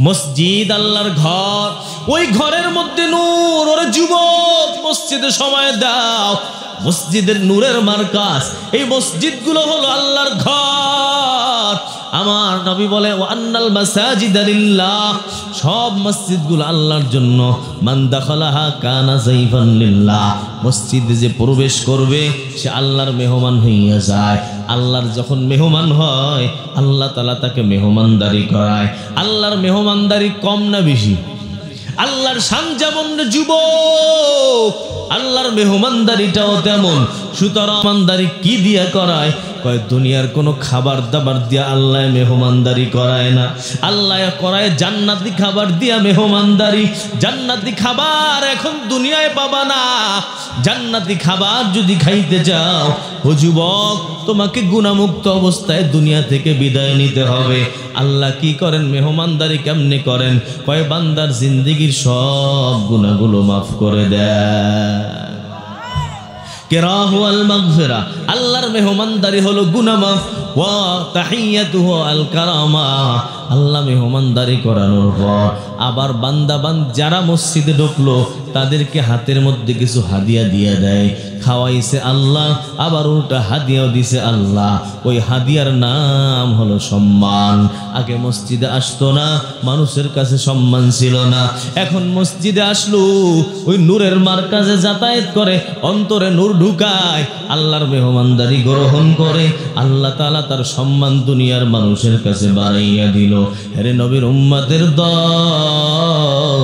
মসজিদ আল্লাহর ঘর, ওই ঘরের মধ্যে নূর। ওরে যুবক, মসজিদে সময় দাও। মসজিদের নূরের মার্কাজ, এই মসজিদগুলো হলো আল্লাহর ঘর। আমার নবী বলে ওয়ান্নাল মাসাজিদা লিল্লাহ, সব মসজিদগুলো আল্লাহর জন্য। মান দাখালাহা কানা যাইফান লিল্লাহ, মসজিদে যে প্রবেশ করবে সে আল্লাহর মেহমান হইয়া যায়। আল্লাহর যখন মেহমান হয় আল্লাহ তাআলা তাকে মেহমানদারি করায়। আল্লাহর মেহমানদারি কম না বেশি? আল্লাহর শান যেমন যুবক, আল্লাহর মেহমানদারিটাও তেমন। সুতরাং মেহমানদারি কি দিয়া করায়? কয় দুনিয়ার কোনো খাবার দাবার দিয়া আল্লাহ মেহমানদারি করায় না, আল্লাহ করায় জান্নাতি খাবার দিয়া মেহমানদারি। জান্নাতি খাবার এখন দুনিয়ায় পাবা না। জান্নাতি খাবার যদি খাইতে যাও, ও যুবক, তোমাকে গুনাহমুক্ত অবস্থায় দুনিয়া থেকে বিদায় নিতে হবে। আল্লাহ কি করেন? মেহমানদারি কেমনে করেন? কয় বান্দার জিন্দেগির সব গুনাহগুলো মাফ করে দেয়। কেরাহু আল মাগফিরা, আল্লাহর মেহমানদারি হলো গুনাহ মাফ। ওয়া তাহিয়াতুহু আল কারামা, আল্লাহ মেহমানদারি করানোর পর আবার বান্দা যারা মসজিদে ঢুকলো তাদেরকে হাতের মধ্যে কিছু হাদিয়া দিয়ে দেয়। খাওয়াইছে আল্লাহ, আবার উল্টা হাদিয়াও দিছে আল্লাহ। ওই হাদিয়ার নাম হলো সম্মান। আগে মসজিদে আসতো না, মানুষের কাছে সম্মান ছিল না। এখন মসজিদে আসলো, ওই নূরের মার্কাজে যাতায়াত করে, অন্তরে নূর ঢুকায়, আল্লাহর মেহমানদারি গ্রহণ করে। আল্লাহ তাআলা তার সম্মান দুনিয়ার মানুষের কাছে বাড়াইয়া দিল। আরে নবীর উম্মতের দল,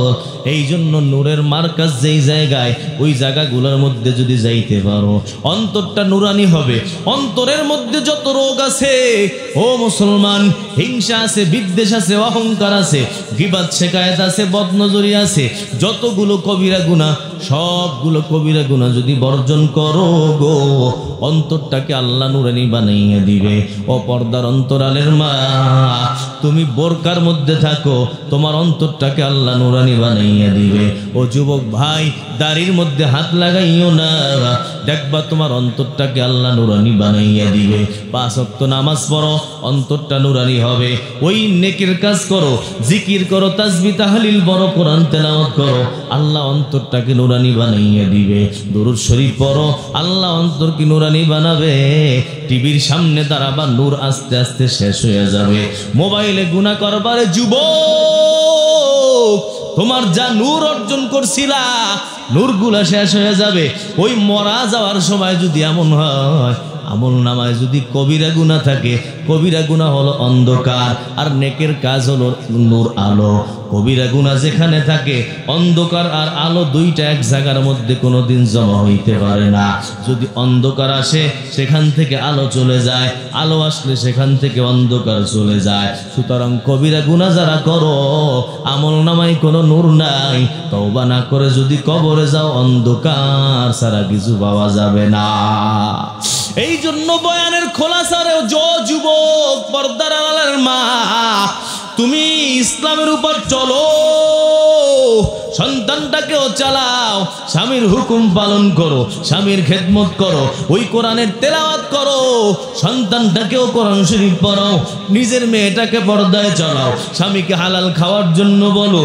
এই জন্য নূরের মার্কাজ যেই জায়গায়, ওই জায়গাগুলোর মধ্যে যদি যাইতে পারো, অন্তরটা নুরানি হবে। অন্তরের মধ্যে যত রোগ আছে, ও মুসলমান, হিংসা আছে, বিদ্বেষ আছে, অহংকার আছে, গীবাত শিকায়াত আছে, বদনজরি আছে, যতগুলো কবিরা গুনাহ, সবগুলো কবিরা গুনাহ যদি বর্জন করো গো, অন্তরটাকে আল্লাহ নুরানি বানাইয়া দিবে। ও পর্দার অন্তরালের মা, তুমি বোরকার মধ্যে থাকো, তোমার অন্তরটাকে আল্লাহ নুরানি বানাইয়া দিবে। ও যুবক ভাই, দাড়ির মধ্যে হাত লাগাইও না, দেখবা তোমার অন্তরটাকে আল্লাহ নুরানি বানাইয়া দিবে। 5 ওয়াক্ত নামাজ পড়ো, অন্তরটা নুরানি হবে। ওই নেকির কাজ করো, জিকির করো, তাসবিহ তাহলিল বড়, কোরআন তেলাওয়াত করো, আল্লাহ অন্তরটাকে নুরানি বানাইয়া দিবে। দুরূদ শরীফ পড়ো, আল্লাহ অন্তরকে নুরানি বানাবে। টিভির সামনে দাঁড়াবা, নূর আস্তে আস্তে শেষ হয়ে যাবে। মোবাইলে গুনাহ করবারে যুবক, তোমার যা নূর অর্জন করছিলা, নূরগুলা শেষ হয়ে যাবে। ওই মরা যাওয়ার সময় যদি এমন হয়, আমল নামায় যদি কবিরা গুনাহ থাকে, কবিরা গুনাহ হলো অন্ধকার, আর নেকের কাজ হলো নূর, আলো। কবিরা গুনাহ যেখানে থাকে, অন্ধকার আর আলো দুইটা এক জায়গার মধ্যে কোনোদিন জমা হইতে পারে না। যদি অন্ধকার আসে, সেখান থেকে আলো চলে যায়, আলো আসলে সেখান থেকে অন্ধকার চলে যায়। সুতরাং কবিরা গুনাহ যারা করো, আমল নামায় কোনো নূর নাই, তওবা না করে যদি কবরে যাও, অন্ধকার ছাড়া কিছু পাওয়া যাবে না। এই জন্য বয়ানের খোলাসারে যুবক, পর্দার আড়ালের মা, তুমি ইসলামের উপর চলো, সন্তানটাকেও চালাও, স্বামীর হুকুম পালন করো, স্বামীর খেদমত করো, ওই কোরআনের তেলাওয়াত করো, সন্তানটাকেও কোরআন শরীফ পড়াও, নিজের মেয়েটাকে পর্দায় চালাও, স্বামীকে হালাল খাওয়ার জন্য বলো,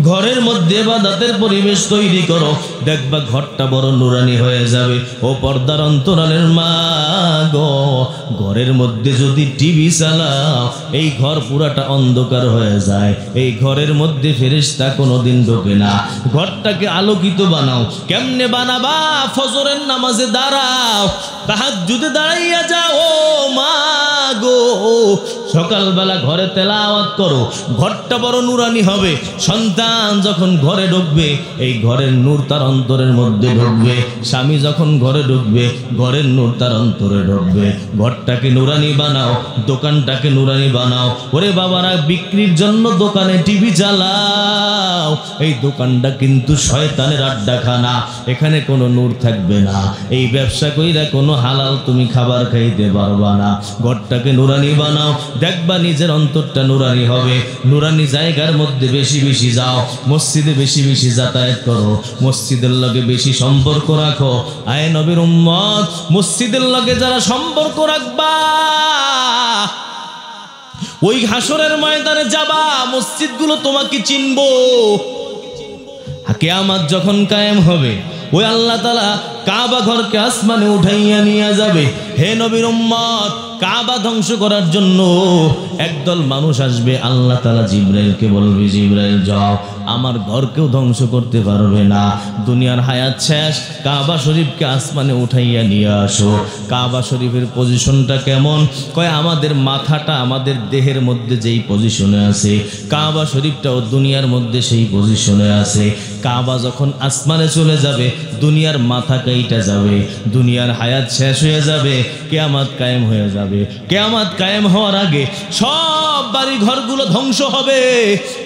ঘরের মধ্যে ইবাদতের পরিবেশ তৈরি করো, দেখবা ঘরটা বড় নুরানি হয়ে যাবে। ও পর্দার অন্তরালের মা গো, ঘরের মধ্যে যদি টিভি চালাও, এই ঘর পুরাটা অন্ধকার হয়ে যায়। এই ঘরের মধ্যে ফেরেশতা কোনোদিন ঢোকে না। ঘরটাকে আলোকিত বানাও। কেমনে বানাবা? ফজরের নামাজে দাঁড়াও, তাহাজ্জুদে দাঁড়াইয়া যাও মা গো, সকালবেলা ঘরে তেলাওয়াত করো, ঘরটা বড় নুরানি হবে। সন্তান যখন ঘরে ঢুকবে, এই ঘরের নূর তার অন্তরের মধ্যে ঢুকবে। স্বামী যখন ঘরে ঢুকবে, ঘরের নূর তার অন্তরে ঢুকবে। ঘরটাকে নুরানি বানাও, দোকানটাকে নুরানি বানাও। ওরে বাবারা, বিক্রির জন্য দোকানে টিভি চালাও, এই দোকানটা কিন্তু শয়তানের আড্ডাখানা, এখানে কোনো নূর থাকবে না। এই ব্যবসা কইরা কোনো হালাল তুমি খাবার খাইতে পারবা না। ঘরটাকে নুরানি বানাও, দেখবা নিজের অন্তরটা নুরানি হবে। নুরানি জায়গার মধ্যে বেশি বেশি যাও, মসজিদে বেশি বেশি যাতায়াত করো, মসজিদের লগে বেশি সম্পর্ক রাখো। আয় নবীর উম্মত, মসজিদের লগে যারা সম্পর্ক রাখবা, ওই হাসরের ময়দানে যাবা, মসজিদগুলো তোমাকে চিনবো। কিয়ামত যখন কায়েম হবে, ওই আল্লাহ তাআলা কাবা ঘরকে আসমানে উঠাইয়া নিয়ে যাবে। হে নবীর উম্মত, কাবা ধ্বংস করার জন্য একদল মানুষ আসবে। আল্লাহ তাআলা জিবরাইলকে বলবে, জিবরাইল যাও, আমার ঘরকেও ধ্বংস করতে পারবে না, দুনিয়ার হায়াত শেষ, কাবা শরীফকে আসমানে উঠাইয়া নিয়ে আসো। কাবা শরীফের পজিশনটা কেমন? কয় আমাদের মাথাটা আমাদের দেহের মধ্যে যেই পজিশনে আছে, কাবা শরীফটাও দুনিয়ার মধ্যে সেই পজিশনে আছে। কাবা যখন আসমানে চলে যাবে, দুনিয়ার মাথা কাইটা যাবে, দুনিয়ার হায়াত শেষ হয়ে যাবে, কিয়ামত কায়েম হয়ে যাবে। কিয়ামত কায়েম হওয়ার আগে সব বাড়ি ঘরগুলো ধ্বংস হবে,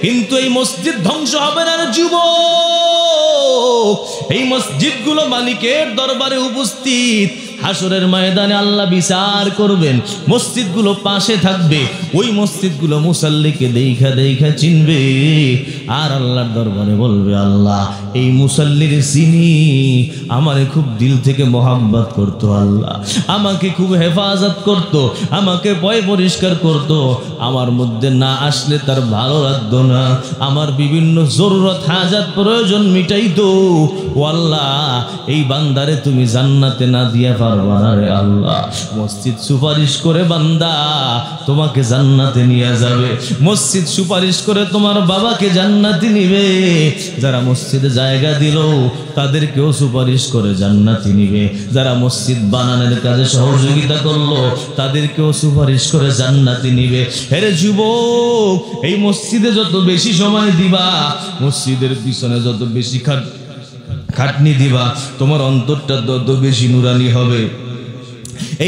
কিন্তু এই মসজিদ ধ্বংস হবে না রে যুবক। এই মসজিদগুলো মালিকের দরবারে উপস্থিত, হাসরের ময়দানে আল্লাহ বিচার করবেন, মসজিদগুলো পাশে থাকবে, ওই মসজিদগুলো মুসাল্লিকে দেখা দেখা চিনবে, আর আল্লাহর দরবারে বলবে, আল্লাহ এই মুসাল্লির চিনি, আমারে খুব দিল থেকে মহাব্বত করতো, আল্লাহ আমাকে খুব হেফাজত করতো, আমাকে ভয় পরিষ্কার করতো, আমার মধ্যে না আসলে তার ভালো লাগতো না, আমার বিভিন্ন জরুরত হাজাত প্রয়োজন মিটাইতো। ও আল্লাহ, এই বান্দারে তুমি জান্নাতে না দিয়া পারবা না রে আল্লাহ। মসজিদ সুপারিশ করে বান্দা তোমাকে জান্নাতে নিয়ে যাবে, মসজিদ সুপারিশ করে তোমার বাবাকে জান্নাতে নিবে, যারা মসজিদে জায়গা দিল তাদেরকেও সুপারিশ করে জান্নাতে নিবে, যারা মসজিদ বানানোর কাজে সহযোগিতা করলো তাদেরকেও সুপারিশ করে জান্নাতে নিবে। হেরে যুবক, এই মসজিদে যত বেশি সময় দিবা, মসজিদের পিছনে যত বেশি খাটনি দিবা, তোমার অন্তরটা তত বেশি নুরানি হবে।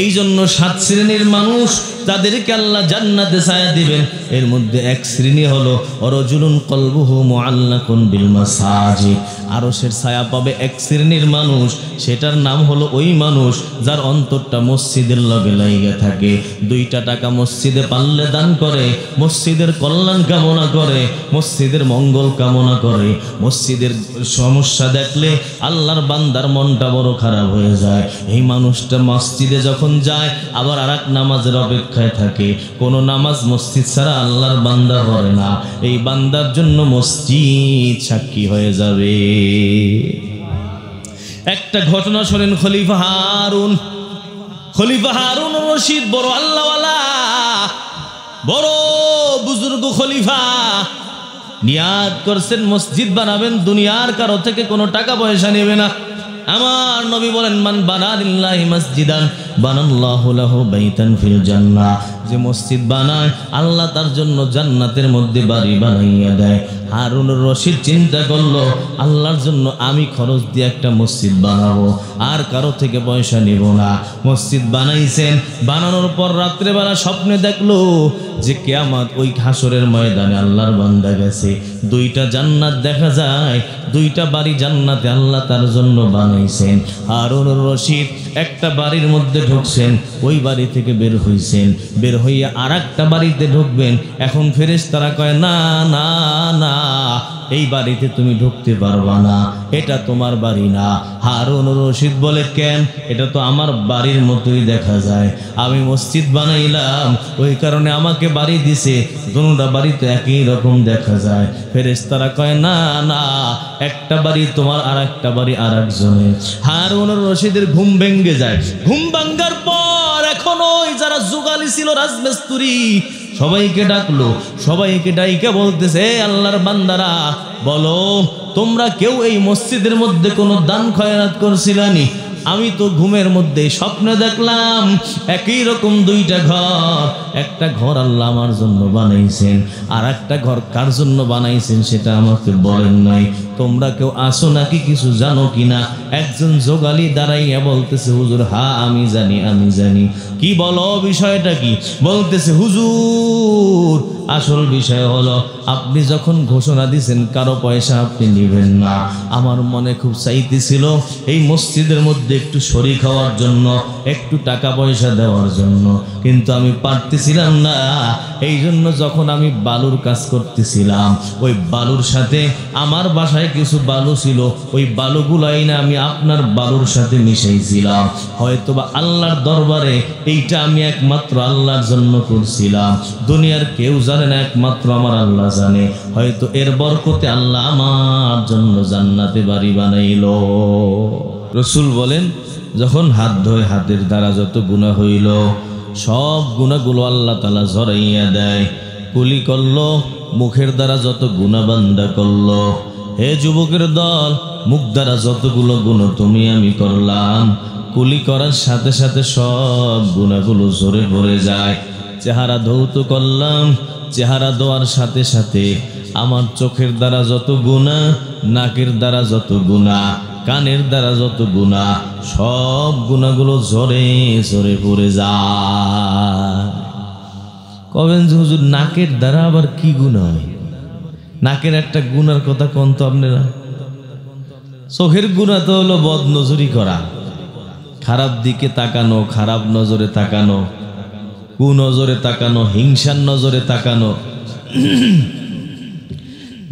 এই জন্য 7 শ্রেণীর মানুষ, তাদেরকে আল্লাহ জান্নাতে ছায়া দিবেন। এর মধ্যে এক শ্রেণী হলো রাজুলুন কলবুহু মুআল্লাকুন বিল মাসাজিদ, আরশের ছায়া পাবে এক শ্রেণীর মানুষ, সেটার নাম হলো ওই মানুষ যার অন্তরটা মসজিদের লগে লাইগা থাকে। 2টা টাকা মসজিদে পারলে দান করে, মসজিদের কল্যাণ কামনা করে, মসজিদের মঙ্গল কামনা করে। মসজিদের সমস্যা দেখলে আল্লাহর বান্দার মনটা বড় খারাপ হয়ে যায়। এই মানুষটা মসজিদে যখন যায় আবার আরেক নামাজের অপেক্ষায় থাকে, কোনো নামাজ মসজিদ ছাড়া আল্লাহর বান্দা করে না, এই বান্দার জন্য মসজিদ সাক্ষী হয়ে যাবে। একটা ঘটনা শোনেন, খলিফা হারুন রশিদ বড় আল্লাহওয়ালা, বড় বুজুর্গ খলিফা, নিয়াত করছেন মসজিদ বানাবেন, দুনিয়ার কারো থেকে কোনো টাকা পয়সা নেবে না। আমার নবী বলেন, মান বানা লিল্লাহি মসজিদান বানাল্লাহু লাহু বাইতান ফিল জান্নাহ, যে মসজিদ বানায় আল্লাহ তার জন্য জান্নাতের মধ্যে বাড়ি বানাইয়া দেয়। হারুনুর রশিদ চিন্তা করলো, আল্লাহর জন্য আমি খরচ দিয়ে একটা মসজিদ বানাবো, আর কারো থেকে পয়সা নেব না। মসজিদ বানাইছেন, বানানোর পর রাত্রেবেলা স্বপ্নে দেখলো যে কিয়ামত, ওই হাসরের ময়দানে আল্লাহর বান্দা গেছে, 2টা জান্নাত দেখা যায়, 2টা বাড়ি জান্নাতে আল্লাহ তার জন্য বানাইছেন। হারুনুর রশিদ একটা বাড়ির মধ্যে ঢুকছেন, ওই বাড়ি থেকে বের হইছেন, বের হইয়া আরেকটা বাড়িতে ঢুকবেন। এখন ফেরেশতারা কয়, না না না, এই বাড়িতে তুমি ঢুকতে পারবা না, এটা তোমার বাড়ি না। হারুনুর রশিদ বলে, কেন? এটা তো আমার বাড়ির মতোই দেখা যায়, আমি মসজিদ বানাইলাম, ওই কারণে আমাকে বাড়ি দিছে, দুটা বাড়ি তো একই রকম দেখা যায়। ফেরেশতারা কয়, না না, একটা বাড়ি তোমার, আর একটা বাড়ি আর একজনের। হারুনুর রশিদের ঘুম ভেঙে যায়। ঘুম ভাঙ্গার পর এখন ওই যারা জুগালি ছিল, রাজমিস্ত্রি, সবাইকে ডাকলো, সবাইকে ডাইকে বলতেছে, আল্লাহর বান্দারা বলো, তোমরা কেউ এই মসজিদের মধ্যে কোনো দান খয়রাত করছিলানি? আমি তো ঘুমের মধ্যে স্বপ্নে দেখলাম একই রকম 2টা ঘর, একটা ঘর আল্লাহ আমার জন্য বানাইছেন, আর একটা ঘর কার জন্য বানাইছেন সেটা আমাকে বলেন নাই। তোমরা কেউ আসো নাকি, কিছু জানো কিনা? একজন যোগালি দাঁড়াইয়া বলতেছে, হুজুর, হ্যাঁ আমি জানি, আমি জানি। কি বলো, বিষয়টা কি? বলতেছে, হুজুর, আসল বিষয় হলো আপনি যখন ঘোষণা দিয়েছেন কারো পয়সা আপনি নেবেন না, আমার মনে খুব চাইতেছিল এই মসজিদের মধ্যে একটু শরীক হওয়ার জন্য, একটু টাকা পয়সা দেওয়ার জন্য, কিন্তু আমি পারতেছিলাম না। এই জন্য যখন আমি বালুর কাজ করতেছিলাম, ওই বালুর সাথে আমার বাসায় কিছু বালু ছিল, ওই বালুগুলাই না আমি আপনার বালুর সাথে মিশাইছিলাম। হয়তোবা আল্লাহর দরবারে এইটা আমি একমাত্র আল্লাহর জন্য করছিলাম, দুনিয়ার কেউ জানে না, একমাত্র আমার আল্লাহ জানে। হয়তো এর বরকতে আল্লাহ আমার জন্য জান্নাতে বাড়ি বানাইলো। রসুল বলেন, যখন হাত ধোয় হাতের দ্বারা যত গুনাহ হইল সব গুনাহগুলো আল্লাহ তাআলা ঝরাইয়া দেয়। কুলি করলো, মুখের দ্বারা যত গুনাহ বান্দা করলো, হে যুবকের দল, মুখ দ্বারা যতগুলো গুনাহ তুমি আমি করলাম, কুলি করার সাথে সাথে সব গুনাহগুলো ঝরে পড়ে যায়। চেহারা ধৌত করলাম, চেহারা ধোয়ার সাথে সাথে আমার চোখের দ্বারা যত গুনাহ, নাকের দ্বারা যত গুনাহ, কানের দ্বারা যত গুনাহ, সব গুনাহগুলো ঝরে ঝরে পড়ে যায়। কবেন যে হুজুর নাকের দ্বারা আবার কি গুনাহ হয়? নাকের একটা গুনার কথা কোন তো আপনারা? চোখের গুনাহ তো হলো বদ নজরি করা, খারাপ দিকে তাকানো, খারাপ নজরে তাকানো, কুনজরে তাকানো, হিংসার নজরে তাকানো।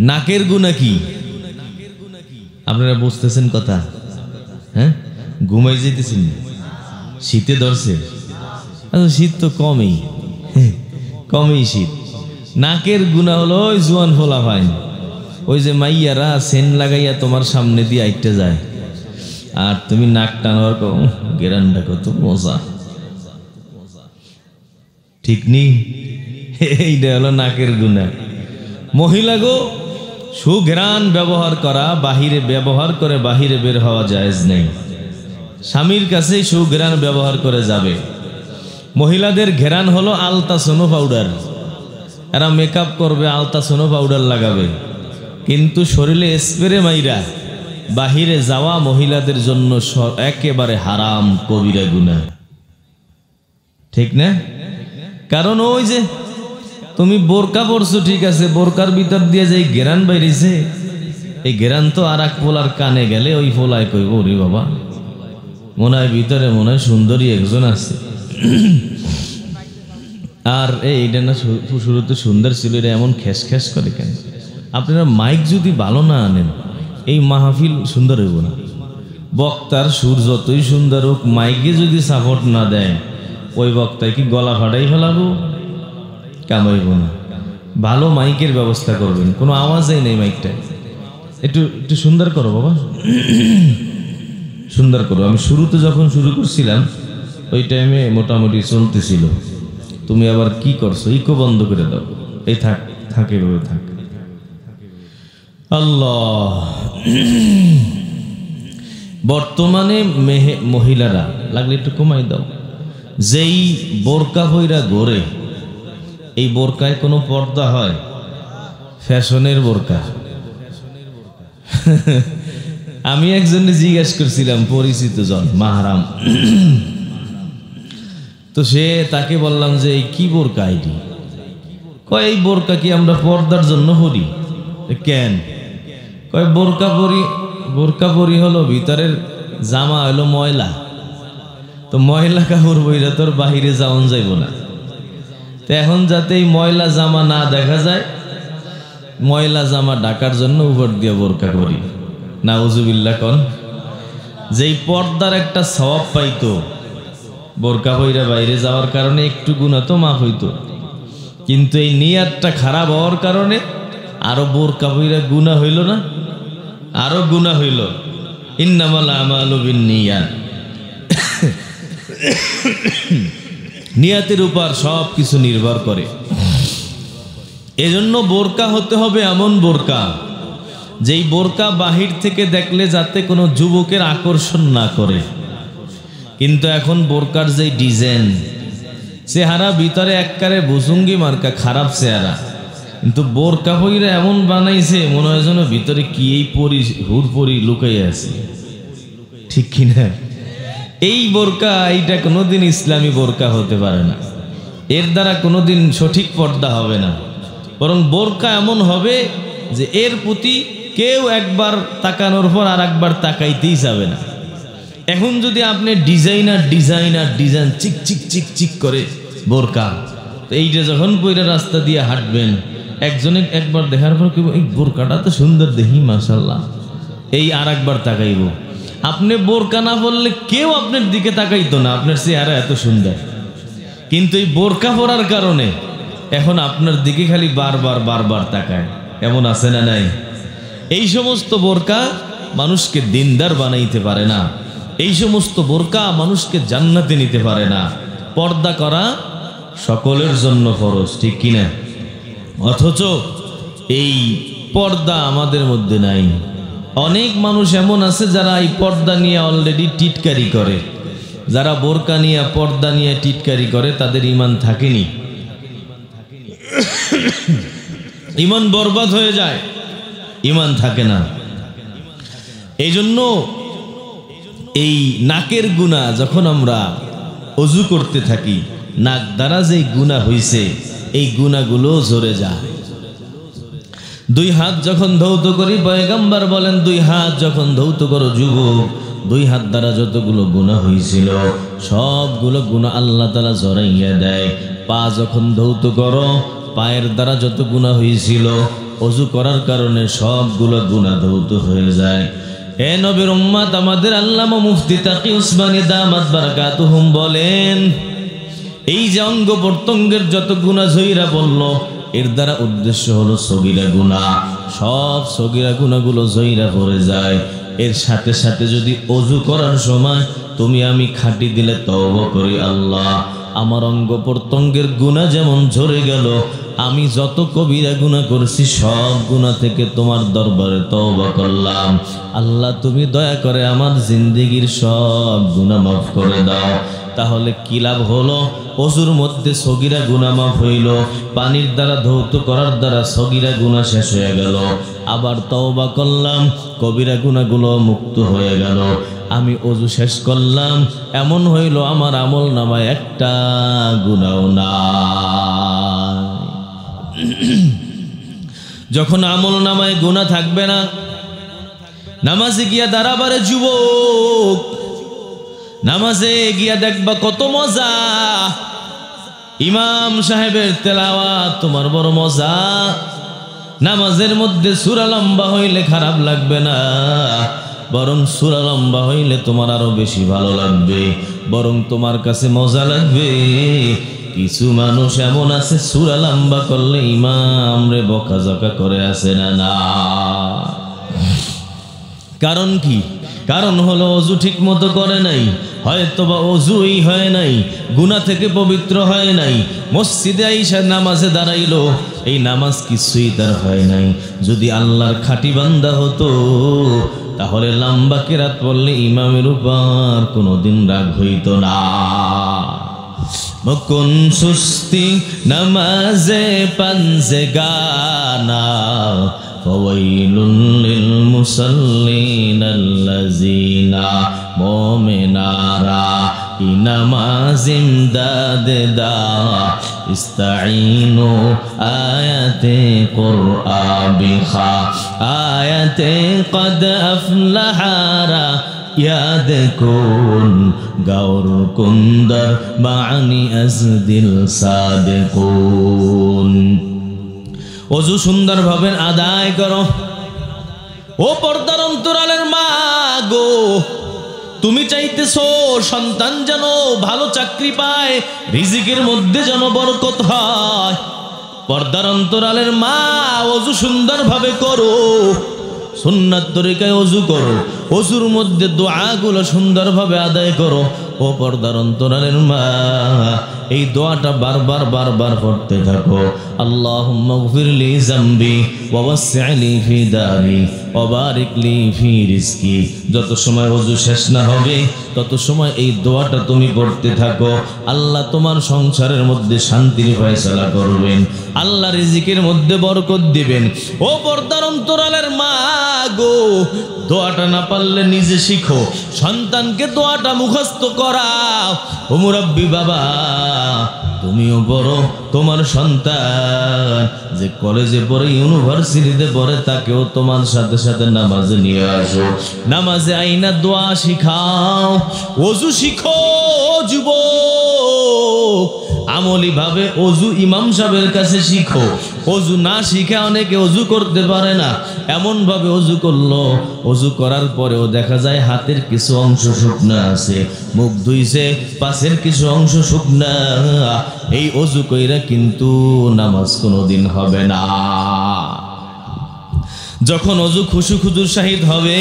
নাকের গুনাহ কি আপনারা বুঝতেছেন কথা? হ্যাঁ, ঘুমাই যেতেছেন, শীতে ধরছে, শীত তো কমই শীত। নাকের গুনাহ হলো ওই জোয়ান ফোলা পাইন, ওই যে মাইয়ারা সেন লাগাইয়া তোমার সামনে দিয়ে আইটে যায়, আর তুমি নাক টানোর গেরানটা কত মজা, ঠিক নেই? এইটা হলো নাকের গুনাহ। মহিলা গো, সুঘ্রাণ ব্যবহার করা, বাহিরে ব্যবহার করে বাহিরে বের হওয়া জায়েজ নেই। স্বামীর কাছে সুঘ্রাণ ব্যবহার করে যাবে। মহিলাদের ঘেরান হলো আলতা সোনো পাউডার, এরা মেকআপ করবে, আলতা সোনো পাউডার লাগাবে, কিন্তু শরীরে স্প্রে মাইরা বাহিরে যাওয়া মহিলাদের জন্য একেবারে হারাম, কবিরা গুনাহ, ঠিক না? কারণ ওই যে তুমি বোরকা পরছো, ঠিক আছে, বোরকার ভিতর দিয়ে যে ঘেরান বাইরেছে, এই ঘেরান তো আর এক পোলার কানে গেলে ওই পোলায় কইব, ওরে বাবা, মনে হয় ভিতরে মনে হয় সুন্দরী একজন আছে। আর এইটা না শুরুতে সুন্দর ছিল, এটা এমন খেস খেস করে কেন? আপনারা মাইক যদি ভালো না আনেন, এই মাহফিল সুন্দর হইব না। বক্তার সুর যতই সুন্দর হোক, মাইকে যদি সাপোর্ট না দেয়, ওই বক্তায় কি গলা ফাটাই ফেলাবো? কামাইব না। ভালো মাইকের ব্যবস্থা করবেন, কোনো আওয়াজই নেই মাইকটায়, একটু একটু সুন্দর করো বাবা, সুন্দর করো। আমি শুরুতে যখন শুরু করছিলাম ওই টাইমে মোটামুটি চলতেছিল, তুমি আবার কি করছো, ইকো বন্ধ করে দাও, এই থাক থাকে এভাবে থাক। আল্লাহ, বর্তমানে মহিলারা লাগলে একটু কমাই দাও, যেই বোরকা হইরা ঘোরে, এই বোরকায় কোনো পর্দা হয়? ফ্যাশনের বোরকা। আমি একজনে জিজ্ঞাসা করছিলাম, পরিচিত জন, মাহারাম, তো সে তাকে বললাম যে এই কি বোরকা আইডি? কয় এই বোরকা কি আমরা পর্দার জন্য পরি। কেন? কয় বোরকা পরি, বোরকা পরি হলো ভিতরের জামা হলো ময়লা, তো ময়লা কাপড় বইরা তোর বাহিরে যাওন যাইব না, তো এখন যাতে এই ময়লা জামা না দেখা যায়, ময়লা জামা ঢাকার জন্য উপর দিয়ে বোরকা করি। নাউজুবিল্লাহ কন। যেই পর্দার একটা সওয়াব পাইতো, বোরকা পইরা বাইরে যাওয়ার কারণে একটু গুনাহ তো মাফ হইতো, কিন্তু এই নিয়াতটা খারাপ হওয়ার কারণে আরো বোরকা পইরা গুনাহ হইল না, আরো গুনাহ হইল। ইন্নামাল আমালু বিন্নিয়াত, নিয়াতের উপর সব কিছু নির্ভর করে। এজন্য বোরকা হতে হবে এমন বোরকা, যেই বোরকা বাহির থেকে দেখলে যাতে কোনো যুবকের আকর্ষণ না করে। কিন্তু এখন বোরকার যে ডিজাইন, চেহারা ভিতরে একবারে ভুসুঙ্গি মার্কা খারাপ চেহারা, কিন্তু বোরকা পইরা এমন বানাইছে মনে হয় যেন ভিতরে কি এই পরি হুর পরি লুকাই আছে, ঠিক কিনা? এই বোরকা, এইটা কোনোদিন ইসলামী বোরকা হতে পারে না, এর দ্বারা কোনোদিন সঠিক পর্দা হবে না। বরং বোরকা এমন হবে যে এর প্রতি কেউ একবার তাকানোর পর আর একবার তাকাইতেই যাবে না। এখন যদি আপনি ডিজাইন চিক চিক চিক চিক করে বোরকা, তো এইটা যখন পইরা রাস্তা দিয়ে হাঁটবেন, একজনে একবার দেখার পর কেউ এই বোরকাটা তো সুন্দর দেখি মাশাআল্লাহ, এই আর একবার তাকাইব। আপনি বোরকা না পরলে কেউ আপনার দিকে তাকাইতো না, আপনার চেহারা এত সুন্দর। কিন্তু এই বোরকা পরার কারণে এখন আপনার দিকে খালি বারবার তাকায়, এমন আছে না নাই? এই সমস্ত বোরকা মানুষকে দিনদার বানাইতে পারে না, এই সমস্ত বোরকা মানুষকে জান্নাতে নিতে পারে না। পর্দা করা সকলের জন্য ফরজ, ঠিক কিনা? অথচ এই পর্দা আমাদের মধ্যে নাই। অনেক মানুষ এমন আছে যারা এই পর্দা নিয়ে অলরেডি টিটকারি করে। যারা বোরকা নিয়ে পর্দা নিয়ে টিটকারি করে তাদের ঈমান থাকেনি, ঈমান বরবাদ হয়ে যায়, ঈমান থাকে না। এই জন্য এই নাকের গুনাহ যখন আমরা ওযু করতে থাকি, নাক দ্বারা যে গুনাহ হইছে এই গুনাহগুলো ঝরে যায়। দুই হাত যখন ধৌত করি, পয়গম্বর বলেন দুই হাত যখন ধৌত করো যুবক, দুই হাত দ্বারা যতগুলো গুনাহ হয়েছিল সবগুলো গুনাহ আল্লাহ তাআলা ঝরাইয়া দেয়। পা যখন ধৌত করো, পায়ের দ্বারা যত গুনাহ হয়েছিল ওযু করার কারণে সবগুলো গুনাহ ধৌত হয়ে যায়। এ নবীর উম্মত, আমাদের আল্লামা মুফতি তাকি উসমানী দামাত বারাকাতুহুম বলেন, এই যে অঙ্গ প্রত্যঙ্গের যত গুনাহ ঝইরা বলল, এর দ্বারা উদ্দেশ্য হলো সগীরা গুনাহ। সব সগীরা গুনাহগুলো ঝইরা পড়ে যায়। এর সাথে সাথে যদি ওযু করার সময় তুমি আমি খাঁটি দিলে তওবা করি, আল্লাহ আমার অঙ্গ প্রত্যঙ্গের গুনাহ যেমন ঝরে গেল, আমি যত কবিরা গুনাহ করছি সব গুনাহ থেকে তোমার দরবারে তওবা করলাম, আল্লাহ তুমি দয়া করে আমার জিন্দেগির সব গুনাহ মাফ করে দাও। তাহলে কি লাভ হলো? ওযুর মধ্যে সগীরা গুনাহ মাফ হইল, পানির দ্বারা ধৌত করার দ্বারা সগীরা গুনাহ শেষ হয়ে গেল, আবার তওবা করলাম, কবিরা গুনাহগুলো মুক্ত হয়ে গেল। আমি ওযু শেষ করলাম, এমন হইল আমার আমল নামায় একটা গুনাহ নাই। যখন আমল নামায় গুনাহ থাকবে না, নামাজে গিয়া দাঁড়াবারে যুবক, নামাজে গিয়া দেখবা কত মজা। ইমাম সাহেবের তেলাওয়াত তোমার বড় মজা। নামাজের মধ্যে সূরা লম্বা হইলে খারাপ লাগবে না, বরং সূরা লম্বা হইলে তোমার আরো বেশি ভালো লাগবে, বরং তোমার কাছে মজা লাগবে। কিছু মানুষ এমন আছে সূরা লম্বা করলে ইমাম রে বকাঝকা করে, আসে না? না, কারণ কি? কারণ হলো ওযু ঠিক মতো করে নাই, হয়তোবা ওযুই হয় নাই, গুনাহ থেকে পবিত্র হয় নাই। মসজিদে আইসা নামাজে দাঁড়াইলো, এই নামাজ কিছুই তার হয় নাই। যদি আল্লাহর খাঁটি বান্দা হতো তাহলে লম্বা কেরাত পড়লে ইমামের উপর কোনোদিন রাগ হইতো না। মকুন সুস্তি নামাজে পাঞ্জে গানা, ফাওয়াইলুল লিল মুসাল্লিন আল্লাযিনা মুমিনারা ইনামাজিম দাদা ইস্তাঈনু আয়াতে কুরআন বিখা আয়াতে কদ আফলাহারা ইয়াদ কুন গাওর কুন্দর মানি আজদিল সাদিকুন। ওযু সুন্দরভাবে আদায় করো। ও পর্দার অন্তরালের মা গো, তুমি চাইতেছো সন্তান যেন ভালো চাকরি পায়, রিজিকের মধ্যে যেন বরকত হয়। পর্দার অন্তরালের মা, ওযু সুন্দরভাবে করো, সুন্নাত তরিকায় ওযু করো, ওযুর মধ্যে দোয়াগুলো সুন্দরভাবে আদায় করো। ও পর্দার অন্তরালের মা, এই দোয়াটা বারবার পড়তে থাকো। আল্লাহুম্মা গফিরলি যামবি ওয়া ওয়াসসি'লি ফি দারি ওয়া বারিক লি ফি রিজকি। যত সময় ওযু শেষ না হবে তত সময় এই দোয়াটা তুমি পড়তে থাকো। আল্লাহ তোমার সংসারের মধ্যে শান্তির ফয়সালা করবেন, আল্লাহ রিজিকের মধ্যে বরকত দিবেন। ও পর্দার অন্তরালের মা গো, দোয়াটা না পারলে নিজে শিখো, সন্তানকে দোয়াটা মুখস্থ করাও। ও মুরব্বি বাবা, তুমিও বড় তোমার সন্তান যে কলেজে পড়ে, ইউনিভার্সিটিতে পড়ে, তাকেও তোমার সাথে সাথে নামাজে নিয়ে আসো। নামাজে আইনা দোয়া শিখাও, ওযু শিখো যুবক। আমলি ভাবে ওযু ইমাম সাহেবের কাছে শিখো। ওযু না শিখে অনেকে ওযু করতে পারে না, এমন ভাবে ওযু করলো, ওযু করার পরেও দেখা যায় হাতের কিছু অংশ শুকনা আছে, মুখ ধুইছে পাশের কিছু অংশ শুকনা। এই ওযু কইরা কিন্তু নামাজ কোনোদিন হবে না। যখন ওযু খুশুখুজুর শাহিদ হবে,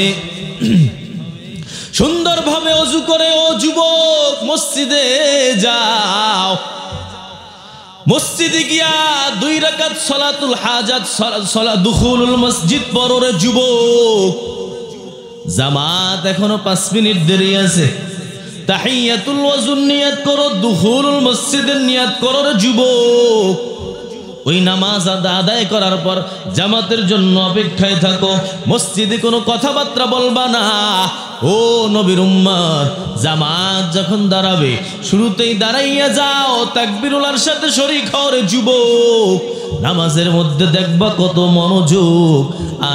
সুন্দরভাবে ওযু করে ও যুবক মসজিদে যাও। মসজিদে গিয়া 2 রাকাত সালাতুল হাজাত, সালাত দুখুলুল মসজিদ পড়ো রে যুবক। জামাত এখনো 5 মিনিট দেরি আছে। তাহিয়াতুল ওযুর নিয়ত করো, দুখুলুল মসজিদের নিয়ত করো রে যুবক। ওই নামাজ আদায় করার পর জামাতের জন্য অপেক্ষায় থাকো। মসজিদে কোনো কথাবার্তা বলবা না। ও নবীর উম্মত, জামাত যখন দাঁড়াবে শুরুতেই দাঁড়াইয়া যাও, তাকবীরুল্লাহর সাথে শরীক হও রে যুবক। নামাজের মধ্যে দেখবা কত মনোযোগ,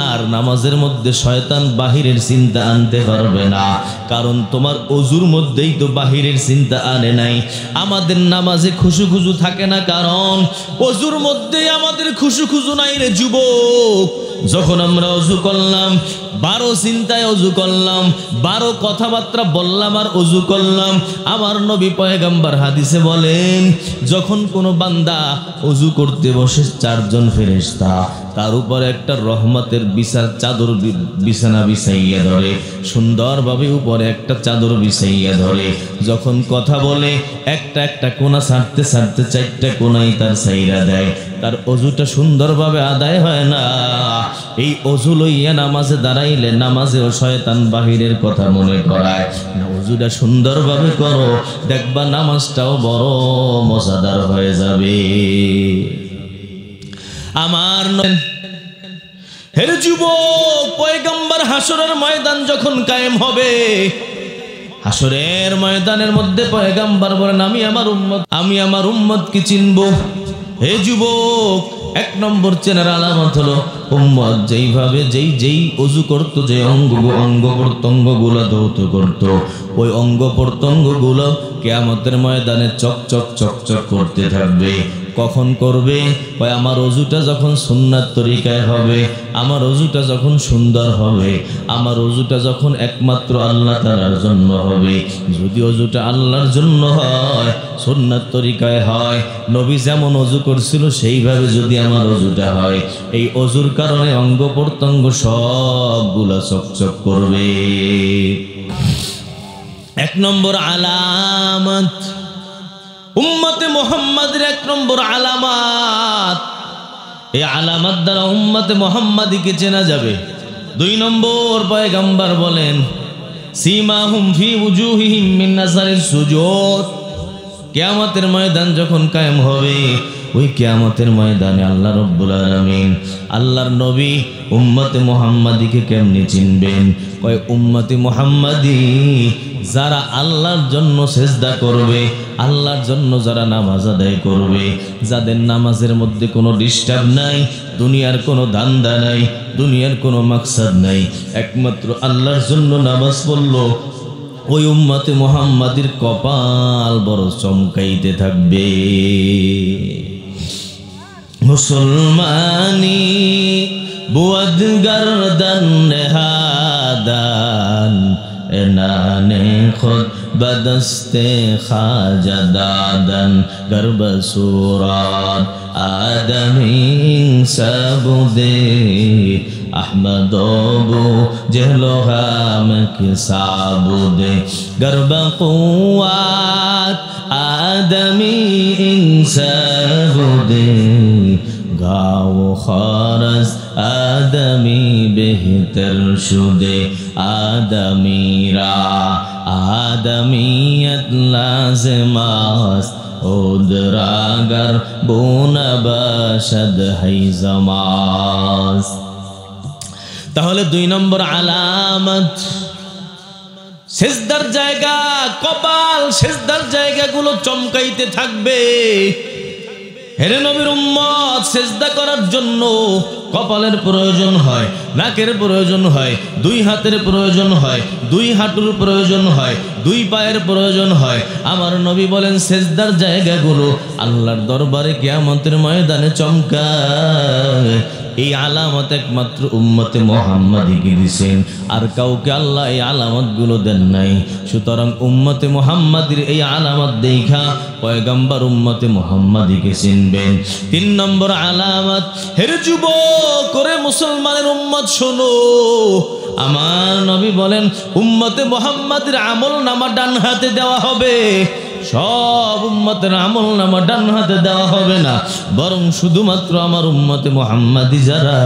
আর নামাজের মধ্যে শয়তান বাহিরের চিন্তা আনতে পারবে না, কারণ তোমার ওযুর মধ্যেই তো বাহিরের চিন্তা আনে নাই। আমাদের নামাজে খুশুখুজু থাকে না, কারণ ওযুর মধ্যেই আমাদের খুশুখুজু নাই রে যুবক। যখন আমরা ওযু করলাম, 12 চিন্তায় ওযু করলাম, 12 কথাবার্তা বললাম আর ওযু করলাম। আমার নবী পয়গম্বর হাদিসে বলেন, যখন কোনো বান্দা ওযু করতে বসে 4 জন ফেরেশতা তার উপর একটা রহমতের চাদর বিছানা বিছাইয়া ধরে, সুন্দরভাবে উপরে একটা চাদর বিছাইয়া ধরে। যখন কথা বলে একটা একটা কোণা ছাড়তে ছাড়তে 4টা কোণাই তার ছাইরা দেয়। তার ওযুটা সুন্দরভাবে আদায় হয় না। এই ওযু লইয়া নামাজে দাঁড়াইলে নামাজেও শয়তান বাহিরের কথা মনে করায় না। ওযুটা সুন্দরভাবে করো, দেখবা নামাজটাও বড় মজাদার হয়ে যাবে। আমার হে যুবক, পয়গম্বর হাসরের ময়দান যখন কায়েম হবে, হাসরের ময়দানের মধ্যে পয়গম্বর বলেন, আমি আমার উম্মতকে চিনব। হে যুবক, 1 নম্বর চেনার আলামত হলো উম্মত যেইভাবে যেই ওযু করতো, যে অঙ্গ প্রত্যঙ্গগুলো ধৌত করতো, ওই অঙ্গ প্রত্যঙ্গগুলো কিয়ামতের ময়দানে চকচক চকচক করতে থাকবে। কখন করবে? ওই আমার ওযুটা যখন সুন্নাত তরিকায় হবে, আমার ওযুটা যখন সুন্দর হবে, আমার ওযুটা যখন একমাত্র আল্লাহ তাআলার জন্য হবে। যদি ওযুটা আল্লাহর জন্য হয়, সুন্নাত তরিকায় হয়, নবী যেমন ওযু করছিল সেইভাবে যদি আমার ওযুটা হয়, এই ওযুর কারণে অঙ্গ প্রত্যঙ্গ সবগুলা চকচক করবে। 1 নম্বর আলামত, উম্মতে মুহাম্মাদের 1 নম্বর আলামত। এই আলামত দ্বারা উম্মতে মুহাম্মাদীকে চেনা যাবে। 2 নম্বর পয়গম্বর বলেন, সীমাহুম ফি উজুহিহিম মিন আসারিস সুজুদ। কিয়ামতের ময়দান যখন কায়েম হবে, ওই কিয়ামতের ময়দানে আল্লাহ রাব্বুল আলামিন, আল্লাহর নবী উম্মতে মুহাম্মাদীকে কেমনে চিনবেন? কয় উম্মতে মুহাম্মাদী যারা আল্লাহর জন্য সেজদা করবে, আল্লাহর জন্য যারা নামাজ আদায় করবে, যাদের নামাজের মধ্যে কোনো ডিস্টার্ব নাই, দুনিয়ার কোনো ধান্দা নাই, দুনিয়ার কোনো মাকসাদ নাই, একমাত্র আল্লাহর জন্য নামাজ পড়লো, ওই উম্মতে মুহাম্মাদীর কপাল বড় চমকাইতে থাকবে। মুসলমানি বুয়াদ গর্দন নেহাদান এনানে খুদ বদস্তে খাজা দাদন গর্ব সুরাত আদমি সবুদে احمد ابو جهل غام کے سابودے گرب قوات آدمی انسابودے گاو خارز آدمی بہتر شدے آدمی را آدمیت لازماست ادراگر بون باشد حیزماست। তাহলে 2 নম্বর আলামত, সেজদার জায়গা, কপাল সেজদার জায়গাগুলো চমকাইতে থাকবে। হেরে নবীর উম্মত, সেজদা করার জন্য কপালের প্রয়োজন হয়, নাকের প্রয়োজন হয়, দুই হাতের প্রয়োজন হয়, দুই হাঁটুর প্রয়োজন হয়, দুই পায়ের প্রয়োজন হয়। আমার নবী বলেন সেজদার জায়গাগুলো আল্লাহর দরবারে কিয়ামতের ময়দানে চমকায়। এই আলামত একমাত্র উম্মতে মুহাম্মাদীকে দিয়েছেন, আর কাউকে আল্লাহ এই আলামতগুলো দেন নাই। সুতরাং উম্মতে মুহাম্মাদীর এই আলামত দেখা পয়গম্বর উম্মতে মুহাম্মাদীকে চিনবেন। 3 নম্বর আলামত, হেরে যুবক করে মুসলমানের উম্মত শোনো, আমার নবী বলেন উম্মতে মুহাম্মাদীর আমল নামা ডান হাতে দেওয়া হবে। সব উম্মতের আমল নামা ডান হাতে দেওয়া হবে না, বরং শুধুমাত্র আমার উম্মতে মুহাম্মাদী যারা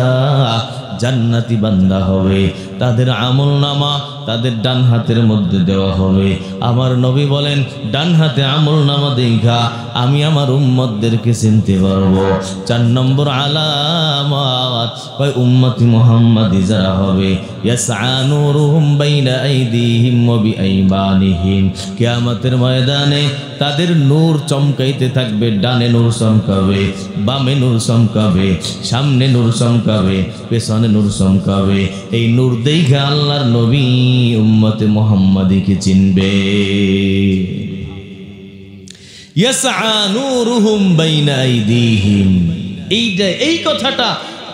জান্নাতি বান্দা হবে তাদের আমল নামা তাদের ডান হাতের মধ্যে দেওয়া হবে। আমার নবী বলেন ডান হাতে আমল নামা দেখা আমি আমার উম্মতদেরকে চিনতে পারবো। 4 নম্বর আলামত, ওই উম্মতি মুহাম্মাদী যারা হবে ইয়াসআ নূরুহুম বাইনা আইদিহিম ওয়া বিআইমানিহিম, কিয়ামতের ময়দানে তাদের নূর চমকাইতে থাকবে। ডানে নূর চমকাবে, বামে নূর চমকাবে, সামনে নূর চমকাবে, পেছনে নূর চমকাবে। এই নূর দেখে আল্লাহর নবী উম্মতে মুহাম্মাদীকে চিনবে। ইয়াসআ নূরুহুম বাইনা আইদিহিম, এই কথাটা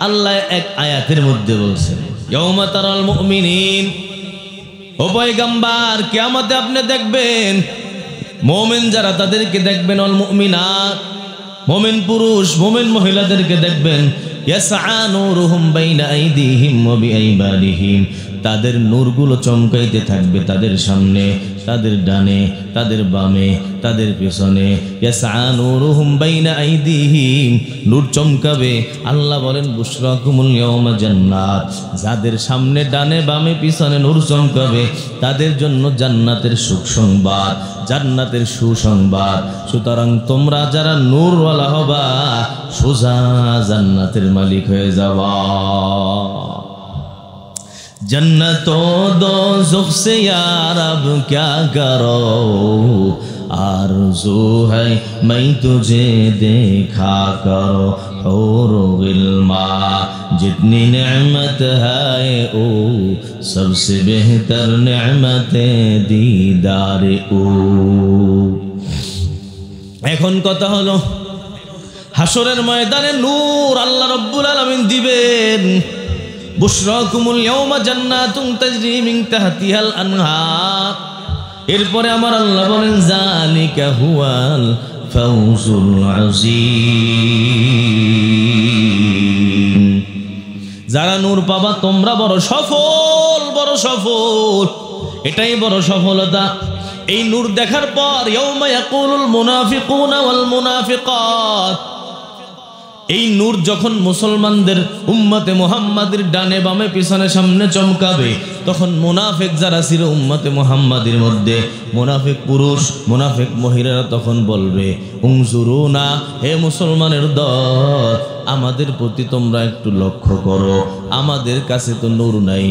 আল্লাহ এক আয়াতের মধ্যে বলছেন। ইয়াউমা তারাল মুমিনিন, ও পয়গম্বর কিয়ামতে আপনি দেখবেন মুমিন যারা তাদেরকে দেখবেন, অল মুমিনাত মুমিন পুরুষ মুমিন মহিলাদেরকে দেখবেন। ইয়াসআ নূরুহুম বাইনা আইদিহিম ওয়া বিআইমানিহিম, তাদের নূরগুলো চমকাইতে থাকবে তাদের সামনে, তাদের ডানে, তাদের বামে, তাদের পেছনে। ইয়াসআ নূরুহুম বাইনা আইদিহিম, নূর চমকাবে। আল্লাহ বলেন বুশরাকুমুল ইয়াওমা জান্নাত, যাদের সামনে ডানে বামে পিছনে নূর চমকাবে তাদের জন্য জান্নাতের সুসংবাদ, জান্নাতের সুসংবাদ। সুতরাং তোমরা যারা নূরওয়ালা হবা সোজা জান্নাতের মালিক হয়ে যাবা। जन्नतो दोज़ख से यार अब क्या करो, आरज़ू है मैं तुझे देखा करो। और गिल्मा जितनी नेमत है ओ सबसे बेहतर नेमत दीदार ओ। এখন কথা হলো হাসরের ময়দানে নূর আল্লাহ রব্বুল আলামিন দিবেন। বুশরাকুমুল ইয়াওমা জান্নাতুন তাজরি মিন তাহতিহাল আনহার, এরপরে আমার আল্লাহ বলেন যালিকা হুয়াল ফাউজুল আযীম। যারা নূর পাবা তোমরা বড় সফল, বড় সফল, এটাই বড় সফলতা। এই নূর দেখার পর ইয়াউমা ইয়াকুলুল মুনাফিকুনা ওয়াল মুনাফিকাত, এই নূর যখন মুসলমানদের উম্মতে মুহাম্মাদীর ডানে বামে পিছনে সামনে চমকাবে, তখন মুনাফিক যারা ছিল উম্মতে মুহাম্মাদীর মধ্যে, মুনাফিক পুরুষ মুনাফিক মহিলারা তখন বলবে উনজুরুনা, হে মুসলমানের দল আমাদের প্রতি তোমরা একটু লক্ষ্য করো, আমাদের কাছে তো নূর নাই।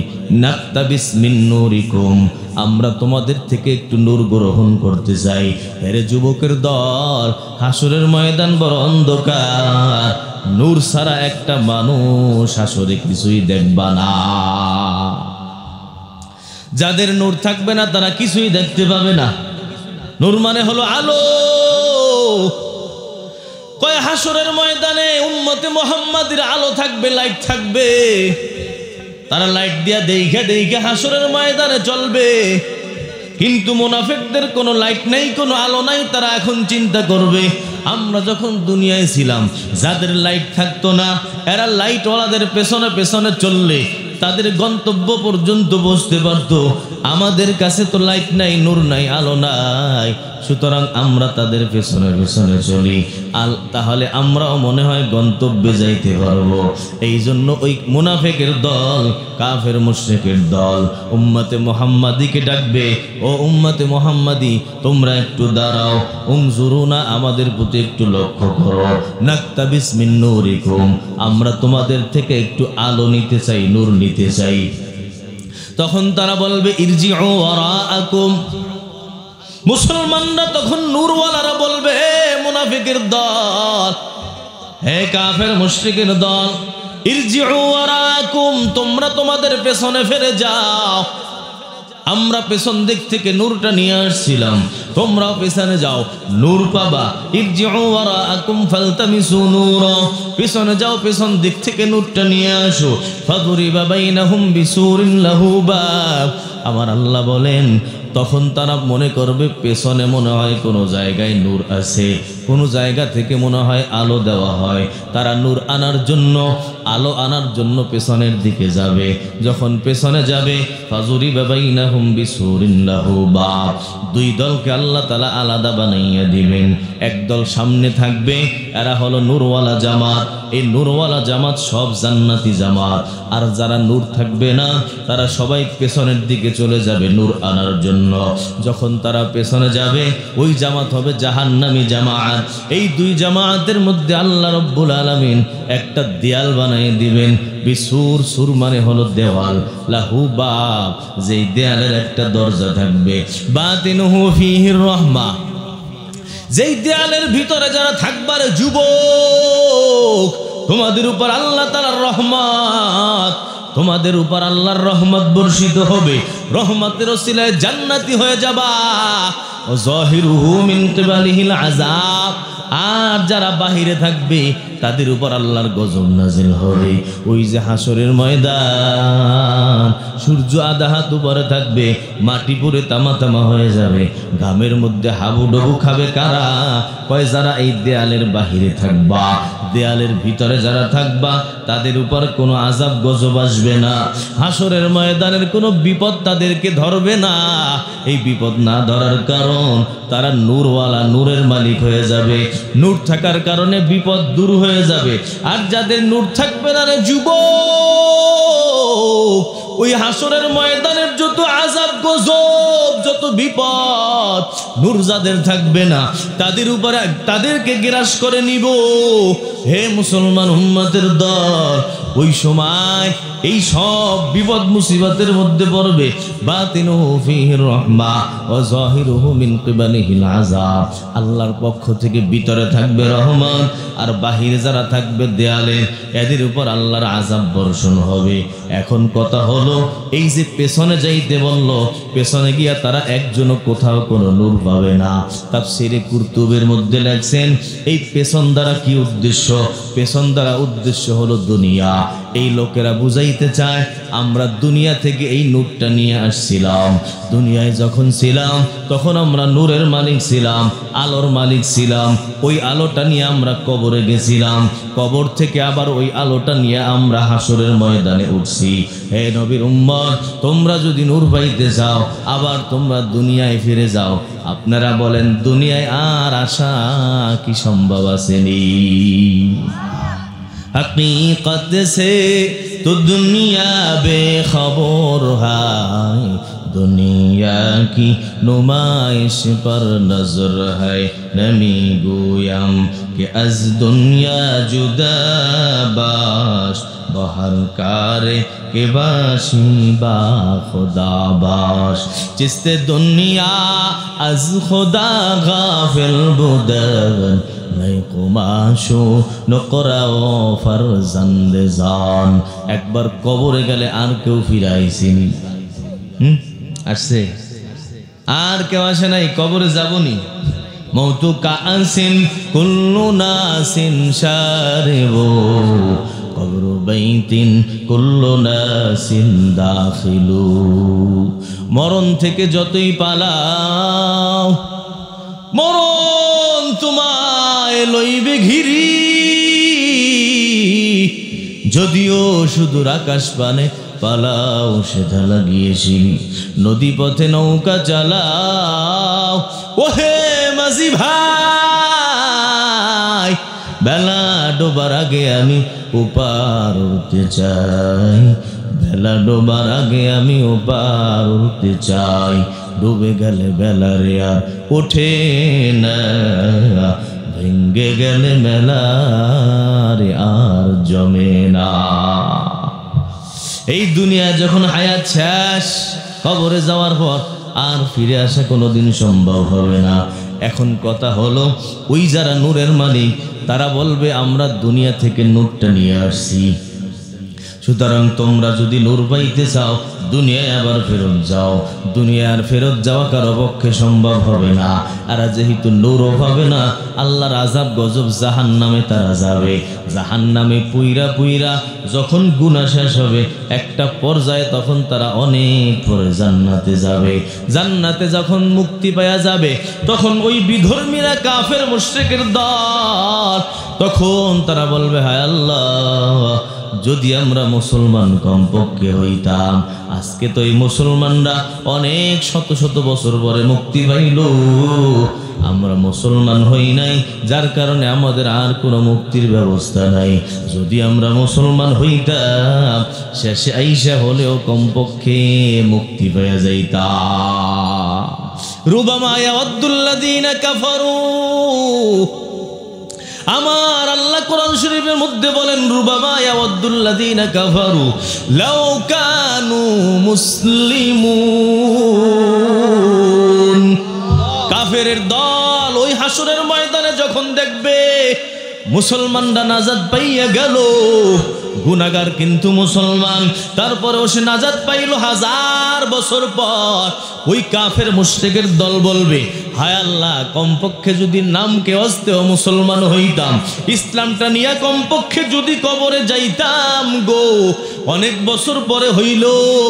নাকতাবিস মিন নূরিকুম, আমরা তোমাদের থেকে একটু নূর গ্রহণ করতে চাই। এরে যুবকের দল, হাসরের ময়দান বড় অন্ধকার, নূর ছাড়া একটা মানুষ হাসরে কিছুই দেখবা না। যাদের নূর থাকবে না তারা কিছুই দেখতে পাবে না। নূর মানে হলো আলো। কয় হাসরের ময়দানে উম্মতে মুহাম্মাদীর আলো থাকবে, লাইট থাকবে, তারা লাইট দিয়া দেখে দেখে হাসরের ময়দানে চলবে। কিন্তু মুনাফিকদের কোনো লাইট নাই, কোনো আলো নাই। তারা এখন চিন্তা করবে আমরা যখন দুনিয়ায় ছিলাম যাদের লাইট থাকতো না, এরা লাইটওয়ালাদের পেছনে পেছনে চললে তাদের গন্তব্য পর্যন্ত পৌঁছতে পারতো। আমাদের কাছে তো লাইট নাই, নূর নাই, আলো নাই, সুতরাং আমরা তাদের পেছনে পেছনে চলি, তাহলে আমরাও মনে হয় গন্তব্যে যাইতে পারবো। এই জন্য ওই মুনাফিকের দল, কাফের মুশরিকের দল উম্মতে মুহাম্মাদীকে ডাকবে, ও উম্মতে মুহাম্মাদী তোমরা একটু দাঁড়াও, উনজুরুনা আমাদের প্রতি একটু লক্ষ্য করো, নাকতাবিস মিন নূরিকুম আমরা তোমাদের থেকে একটু আলো নিতে চাই, নূর নিতে চাই। তখন তারা বলবে ইরজিউ ওয়ারাআকুম, মুসলমানরা তখন নূরওয়ালারা বলবে হে মুনাফিকের দল হে কাফের মুশরিকের দল, ইরজিউ ওয়ারাকুম, তোমরা তোমাদের পেছনে ফিরে যাও। আমরা পেছন দিক থেকে নূরটা নিয়ে আসছিলাম, তোমরাও পেছনে যাও, নূর পাবা। ইরজিউ ওয়ারাকুম ফালতামিসু নূরা, পেছনে যাও, পেছন দিক থেকে নূরটা নিয়ে আসো। ফাদুরিবা বাইনাহুম বিসুরিন লাহু বাব, আমার আল্লাহ বলেন তখন তারা মনে করবে পেছনে মনে হয় কোনো জায়গায় নূর আছে, কোনো জায়গা থেকে মনে হয় আলো দেওয়া হয়। তারা নূর আনার জন্য, আলো আনার জন্য পেছনের দিকে যাবে। যখন পেছনে যাবে, ফাজুরিবা বাইনাহুম বিসুরিন লাহু বাব, দুই দলকে আল্লাহ তাআলা আলাদা বানাইয়া দিবেন। একদল সামনে থাকবে, এরা হলো নূরওয়ালা জামাত। এই নূরওয়ালা জামাত সব জান্নাতি জামাত। আর যারা নূর থাকবে না, তারা সবাই পেছনের দিকে চলে যাবে নূর আনার জন্য। যখন তারা পেছনে যাবে, ওই জামাত হবে জাহান্নামী জামাত। এই দুই জামাতের মধ্যে আল্লাহ রব্বুল আলামিন একটা দেয়াল বানিয়ে দিবেন। বিসুর, সুর মানে হলো দেওয়াল, লাহু বাব, যেই দেয়ালের একটা দরজা থাকবে। বাতিনুহু ফীহির রাহমা, যেই দেয়ালের ভিতরে যারা থাকবার যুবক, তোমাদের উপর আল্লাহ তাআলার রহমত, তোমাদের উপর আল্লাহর রহমত বর্ষিত হবে। রহমতের ওসিলায় জান্নাতি হয়ে যাবা। যাহিরুহু মিন কিবালিহিল আযাব, আর যারা বাহিরে থাকবে তাদের উপর আল্লাহর গজব নাজিল হবে। ওই যে হাসরের ময়দান, সূর্য আধা হাত উপরে থাকবে, মাটি পুরে তামা তামা হয়ে যাবে, ঘামের মধ্যে হাবুডুবু খাবে কারা? কয় যারা এই দেয়ালের বাহিরে থাকবা। দেয়ালের ভিতরে যারা থাকবা তাদের উপর কোনো আযাব গজব আসবে না। হাসরের ময়দানের কোনো বিপদ তাদেরকে ধরবে না। এই বিপদ না ধরার কারণ তারা নূরওয়ালা, নূরের মালিক হয়ে যাবে। নূর থাকার কারণে বিপদ দূর হয়ে যাবে। আর যাদের নূর থাকবে না রে যুবক, ওই হাসরের ময়দানের যত আযাব গজব, যত বিপদ, নূর যাদের থাকবে না তাদের উপরে, তাদেরকে গ্রাস করে নিব। হে মুসলমান উম্মতের দল, ওই সময় এই সব বিপদ মুসিবতের মধ্যে পড়বে। বাতিনুহু ফীহির রাহমা ওয়া যাহিরুহু মিন কিবালিহিল আযাব, আল্লাহর পক্ষ থেকে ভিতরে থাকবে রহমান, আর বাহিরে যারা থাকবে দেয়ালে, এদের উপর আল্লাহর আযাব বর্ষণ হবে। এখন কথা হলো, এই যে পেছনে যাইতে বলল, পেছনে গিয়া তারা একজনও কোথাও কোনো নূর পাবে না। তাফসীরে কুরতুবীর মধ্যে লেখছেন, এই পেছন দ্বারা কি উদ্দেশ্য? পেছন দ্বারা উদ্দেশ্য হলো দুনিয়া। এই লোকেরা বুঝাইতে চায় আমরা দুনিয়া থেকে এই নূরটা নিয়ে আসছিলাম। দুনিয়ায় যখন ছিলাম তখন আমরা নূরের মালিক ছিলাম, আলোর মালিক ছিলাম। ওই আলোটা নিয়ে আমরা কবরে গেছিলাম, কবর থেকে আবার ওই আলোটা নিয়ে আমরা হাসরের ময়দানে উঠছি। হে নবীর উম্মত, তোমরা যদি নূর পাইতে চাও, আবার তোমরা দুনিয়ায় ফিরে যাও। আপনারা বলেন দুনিয়ায় আর আসা কি সম্ভব আসেনি? हकीकत से तो दुनिया बेखबर है, दुनिया की नुमाइश पर नजर है। नमी गोयम कि अज दुनिया जुदा बाश, बहर कारे के बाशी बा खुदा बाश। जिसते दुनिया अज खुदा गाफिल बुदन, একবার কবরে গেলে আর কেউ ফিরে আইসিনি। আসছে? আর কেউ আসে নাই, কবরে যাবনি। মৌতু কাসিন কুল্লু নাসিন শারিবু, কবরু বাইতিন কুল্লু নাসিন দাখিলু। মরণ থেকে যতই পালাও, মরণ তোমায় লইবে ঘিরি। যদিও সুদূর আকাশ পানে পালাও সেটা লাগিয়েছি, নদী পথে নৌকা চালাও। ওহে মাঝি ভাই, বেলা ডোবার আগে আমি ওপার উঠতে চাই, বেলা ডোবার আগে আমি ওপার উঠতে চাই। ডুবে গেলে বেলা রে আর ওঠে না, ভেঙ্গে গেলে মেলা রে আর জমে না। এই দুনিয়া যখন হায়াত শেষ, কবরে যাওয়ার পর আর ফিরে আসা কোনোদিন সম্ভব হবে না। এখন কথা হলো, ওই যারা নূরের মালিক তারা বলবে আমরা দুনিয়া থেকে নূরটা নিয়ে আসছি, সুতরাং তোমরা যদি নূর পাইতে চাও দুনিয়ায় আবার ফেরত যাও। দুনিয়ার ফেরত যাওয়া কারো পক্ষে সম্ভব হবে না। আর যেহেতু নূরও পাবে না, আল্লাহর আযাব গজব জাহান্নামে তারা যাবে। জাহান্নামে পুইরা পুইরা যখন গুনাহ শেষ হবে একটা পর্যায়ে, তখন তারা অনেক পরে জান্নাতে যাবে। জান্নাতে যখন মুক্তি পাওয়া যাবে, তখন ওই বিধর্মীরা কাফের মুশরিকের দল, তখন তারা বলবে হায় আল্লাহ, যদি আমরা মুসলমান কমপক্ষে হইতাম। আজকে তো এই মুসলমানরা অনেক শত শত বছর পরে মুক্তি পাইল, আমরা মুসলমান হই নাই, যার কারণে আমাদের আর কোনো মুক্তির ব্যবস্থা নাই। যদি আমরা মুসলমান হইতাম, শেষে আইসা হলেও কমপক্ষে মুক্তি পেয়ে যাইতাম। রুবামা ইয়াওয়াদ্দুল্লাযীনা কাফারু, আমার আল্লাহ কোরআন শরীফের মধ্যে বলেন, রুবামা ইয়াওয়াদ্দুল্লাযীনা কাফারু লাউ কানু মুসলিমুন। কাফেরের দল ওই হাসরের ময়দানে যখন দেখবে মুসলমানরা নাজাত পাইয়া গেল, গুনাহগার কিন্তু মুসলমান, তারপরেও সে নাজাত পাইল 1000 বছর পর, ওই কাফের মুশরিকের দল বলবে হায় আল্লাহ, কমপক্ষে যদি নামকে অস্তেও মুসলমান হইতাম, ইসলামটা নিয়ে কমপক্ষে যদি কবরে যাইতাম গো, অনেক বছর পরে হইল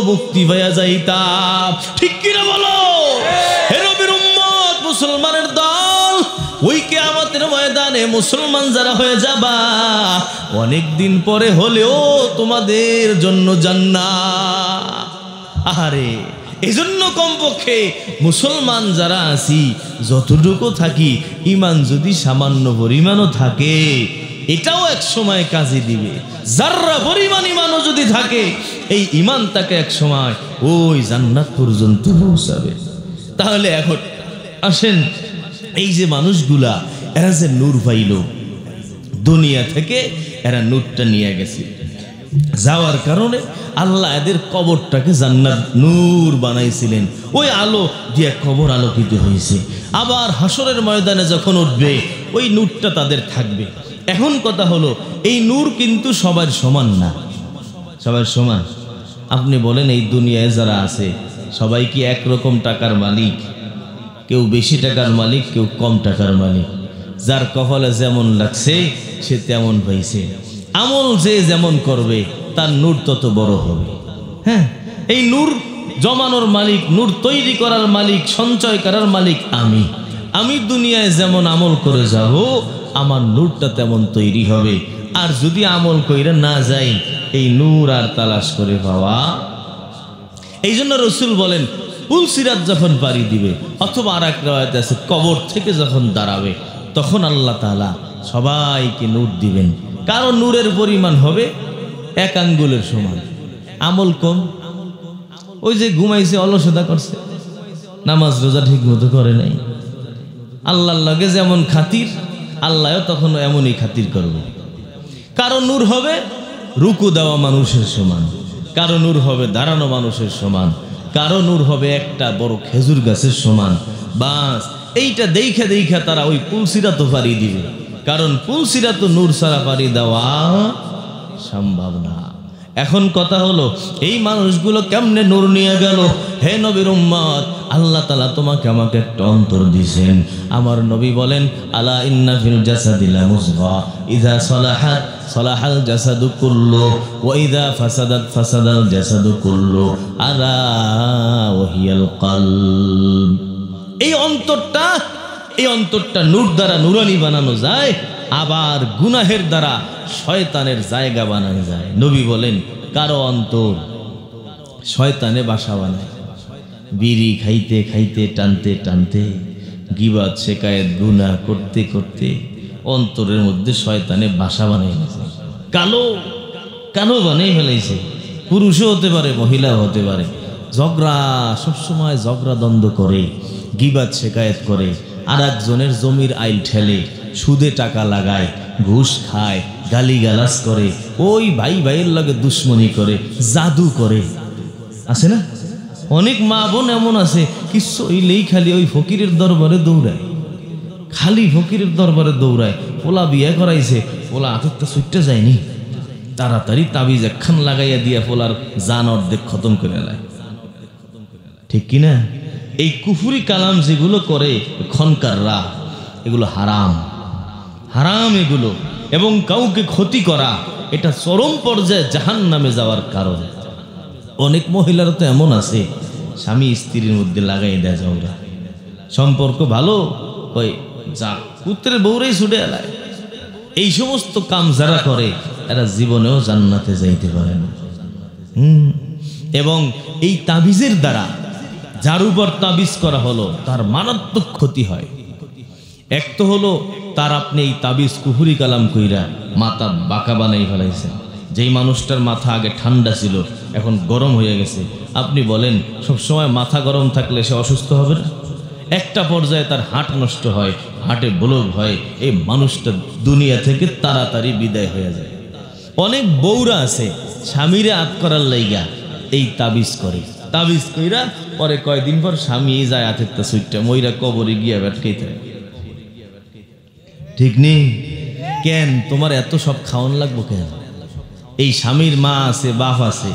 মুক্তি পাইয়া যাইতাম। ঠিক কিনা বলো? হে নবীর উম্মত, মুসলমানের দল, ওই কিয়ামতের ময়দানে মুসলমান যারা হয়ে যাবা, অনেক দিন পরে হলেও তোমাদের জন্য জান্নাত। আহারে, এজন্য কমপক্ষে মুসলমান যারা আছি, যতটুকু থাকি, ঈমান যদি সামান্য পরিমাণও থাকে, এটাও এক সময় কাজে দিবে। যাররা পরিমাণ ঈমানও যদি থাকে, এই ঈমান তাকে এক সময় ওই জান্নাত পর্যন্ত পৌঁছাবে। তাহলে এখন আসেন, এই যে মানুষগুলা, এরা যে নূর পাইল দুনিয়া থেকে, এরা নূরটা নিয়ে গেছে, যাওয়ার কারণে আল্লাহ এদের কবরটাকে জান্নাত নূর বানাইছিলেন, ওই আলো দিয়ে কবর আলোকিত হয়েছে। আবার হাসরের ময়দানে যখন উঠবে, ওই নূরটা তাদের থাকবে। এখন কথা হলো, এই নূর কিন্তু সবার সমান না। সবার সমান? আপনি বলেন, এই দুনিয়ায় যারা আছে সবাই কি একরকম টাকার মালিক? কেউ বেশি টাকার মালিক, কেউ কম টাকার মালিক। যার কপালে যেমন লাগছে সে তেমন পাইছে। আমল যে যেমন করবে তার নূর তত বড় হবে। হ্যাঁ, এই নূর জমানোর মালিক, নূর তৈরি করার মালিক, সঞ্চয় করার মালিক আমি দুনিয়ায় যেমন আমল করে যাব, আমার নূরটা তেমন তৈরি হবে। আর যদি আমল কইরা না যাই, এই নূর আর তালাশ করে পাওয়া। এই জন্য রসুল বলেন, পুলসিরাত যখন পাড়ি দিবে, অথবা আর এক রাওয়ায়াতে আছে কবর থেকে যখন দাঁড়াবে, তখন আল্লাহ তাআলা সবাইকে নূর দিবেন। কারো নূরের পরিমাণ হবে 1 আঙ্গুলের সমান, আমল কম। ওই যে ঘুমাইছে, অলসতা করছে, নামাজ রোজা ঠিক মতো করে নাই, আল্লাহর লগে যেমন খাতির, আল্লাহও তখন এমনই খাতির করবে। কারো নূর হবে রুকু দেওয়া মানুষের সমান, কারো নূর হবে দাঁড়ানো মানুষের সমান, কারো নূর হবে একটা বড় খেজুর গাছের সমান। বাস এইটা দেখা দেখা তারা ওই পুলসিরাত পাড়ি দিবে, কারণ পুলসিরাত নূর ছাড়া পাড়ি দেওয়া সম্ভব না। এখন কথা হলো, এই মানুষগুলো কেমনে নূর নিয়ে গেল? হে নবীর উম্মত, আল্লাহ তাআলা তোমাকে আমাকে একটা অন্তর দিয়েছেন। আমার নবী বলেন, আলা ইন্না ফিল জাসাদি লা মুযগা ইযা সালাহাত সালাহাল জাসাদু কুল্লু ওয়া ইযা ফাসাদাত ফাসাদাল জাসাদু কুল্লু আলা ওয়া হিয়াল কলব। এই অন্তরটা নূর দ্বারা নুরানি বানানো যায়, আবার গুনাহের দ্বারা শয়তানের জায়গা বানানো যায়। নবী বলেন, কারো অন্তর শয়তানে বাসা বানায়, বিড়ি খাইতে খাইতে, টানতে টানতে, গীবাত শিকায়েত গুনাহ করতে করতে অন্তরের মধ্যে শয়তানে বাসা বানাই গেছে, কালো বানিয়ে ফেলেছে। পুরুষও হতে পারে, মহিলাও হতে পারে। ঝগড়া, সবসময় ঝগড়া দ্বন্দ্ব করে, গীবাত শিকায়েত করে, আর একজনের জমির আইল ঠেলে, সুদে টাকা লাগায়, ঘুষ খায়, গালিগালাজ করে, ওই ভাই ভাইয়ের লগে দুশ্মনী করে, জাদু করে। আছে না? অনেক মা বোন এমন আছে, কিছু হইলেই খালি ওই ফকিরের দরবারে দৌড়ায়, খালি ফকিরের দরবারে দৌড়ায়, পোলা বিয়ে করাইছে, পোলা আতরটা সুইটটা যায়নি, তাড়াতাড়ি তাবিজ একখান লাগাইয়া দিয়া পোলার জান অর্ধেক খতম করে নেয়। ঠিক কিনা? এই কুফুরি কালাম যেগুলো করে খনকাররা, এগুলো হারাম, হারাম এগুলো। এবং কাউকে ক্ষতি করা, এটা চরম পর্যায়ে জাহান্নামে যাওয়ার কারণ। অনেক মহিলারা তো এমন আছে, স্বামী স্ত্রীর মধ্যে লাগাই দেয় ঝগড়া, সম্পর্ক ভালো ওই যা পুত্রের বউরেই ছুটে এলায়। এই সমস্ত কাম যারা করে এরা জীবনেও জান্নাতে যাইতে পারে না। এবং এই তাবিজের দ্বারা যার উপর তাবিজ করা হলো তার মারাত্মক ক্ষতি হয়। এক তো হলো তার আপনি এই তাবিজ কুফুরি কালাম কইরা মাথা বাঁকা বানাই ফেলাইছেন। যেই মানুষটার মাথা আগে ঠান্ডা ছিল এখন গরম হয়ে গেছে। আপনি বলেন সবসময় মাথা গরম থাকলে সে অসুস্থ হবে না? একটা পর্যায়ে তার হার্ট নষ্ট হয়, হার্টে ব্লক হয়, এই মানুষটা দুনিয়া থেকে তাড়াতাড়ি বিদায় হয়ে যায়। অনেক বউরা আছে স্বামীরে আত করার লাইগা এই তাবিজ করে, তাবিজ কইরা পরে কয়দিন পর স্বামী যায় আতেরটা সুইটটা মইরা কবরে গিয়া ব্যাটকেই থাকে। ঠিক নেই? কেন তোমার এত সব খাওয়ান লাগবো কেন? এই স্বামীর মা আছে, বাপ আছে,